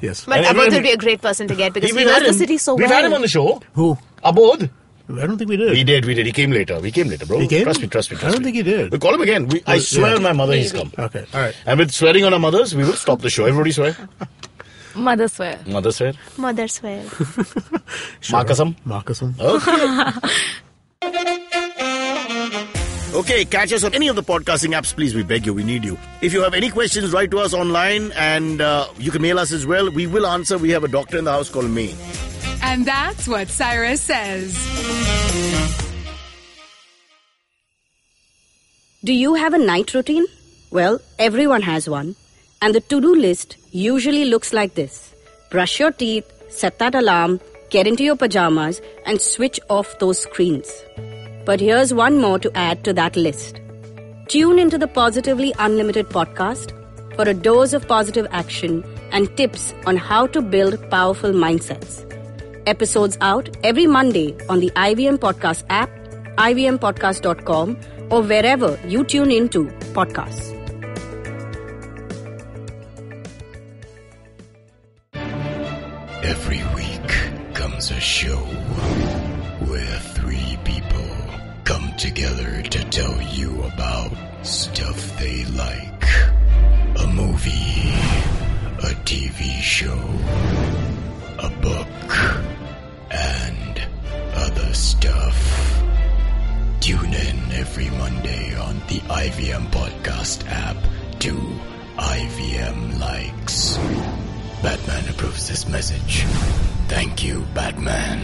Yes. But And Abodh everyone- would be a great person to get because he We've knows had the him. city so We've well. had him on the show. Who? Abodh. I don't think we did. We did. He came later, bro. He came? Trust me. I don't think he did. We'll call him again. I swear yeah. on my mother he's come. Okay, all right. And with swearing on our mothers, we will stop the show. Everybody swear. Mother swear. Mother swear. Mother swear. Markasam. Markasam. Okay, catch us on any of the podcasting apps, please. We beg you, we need you. If you have any questions, write to us online and you can mail us as well. We will answer. We have a doctor in the house called May. And that's what Cyrus says. Do you have a night routine? Well, everyone has one. And the to-do list usually looks like this. Brush your teeth, set that alarm, get into your pajamas, and switch off those screens. But here's one more to add to that list. Tune into the Positively Unlimited podcast for a dose of positive action and tips on how to build powerful mindsets. Episodes out every Monday on the IVM Podcast app, ivmpodcast.com, or wherever you tune into podcasts. Every week comes a show where 3 people come together to tell you about stuff they like. A movie, a TV show, a book, and other stuff. Tune in every Monday on the IVM Podcast app to IVM Likes. Batman approves this message. Thank you, Batman.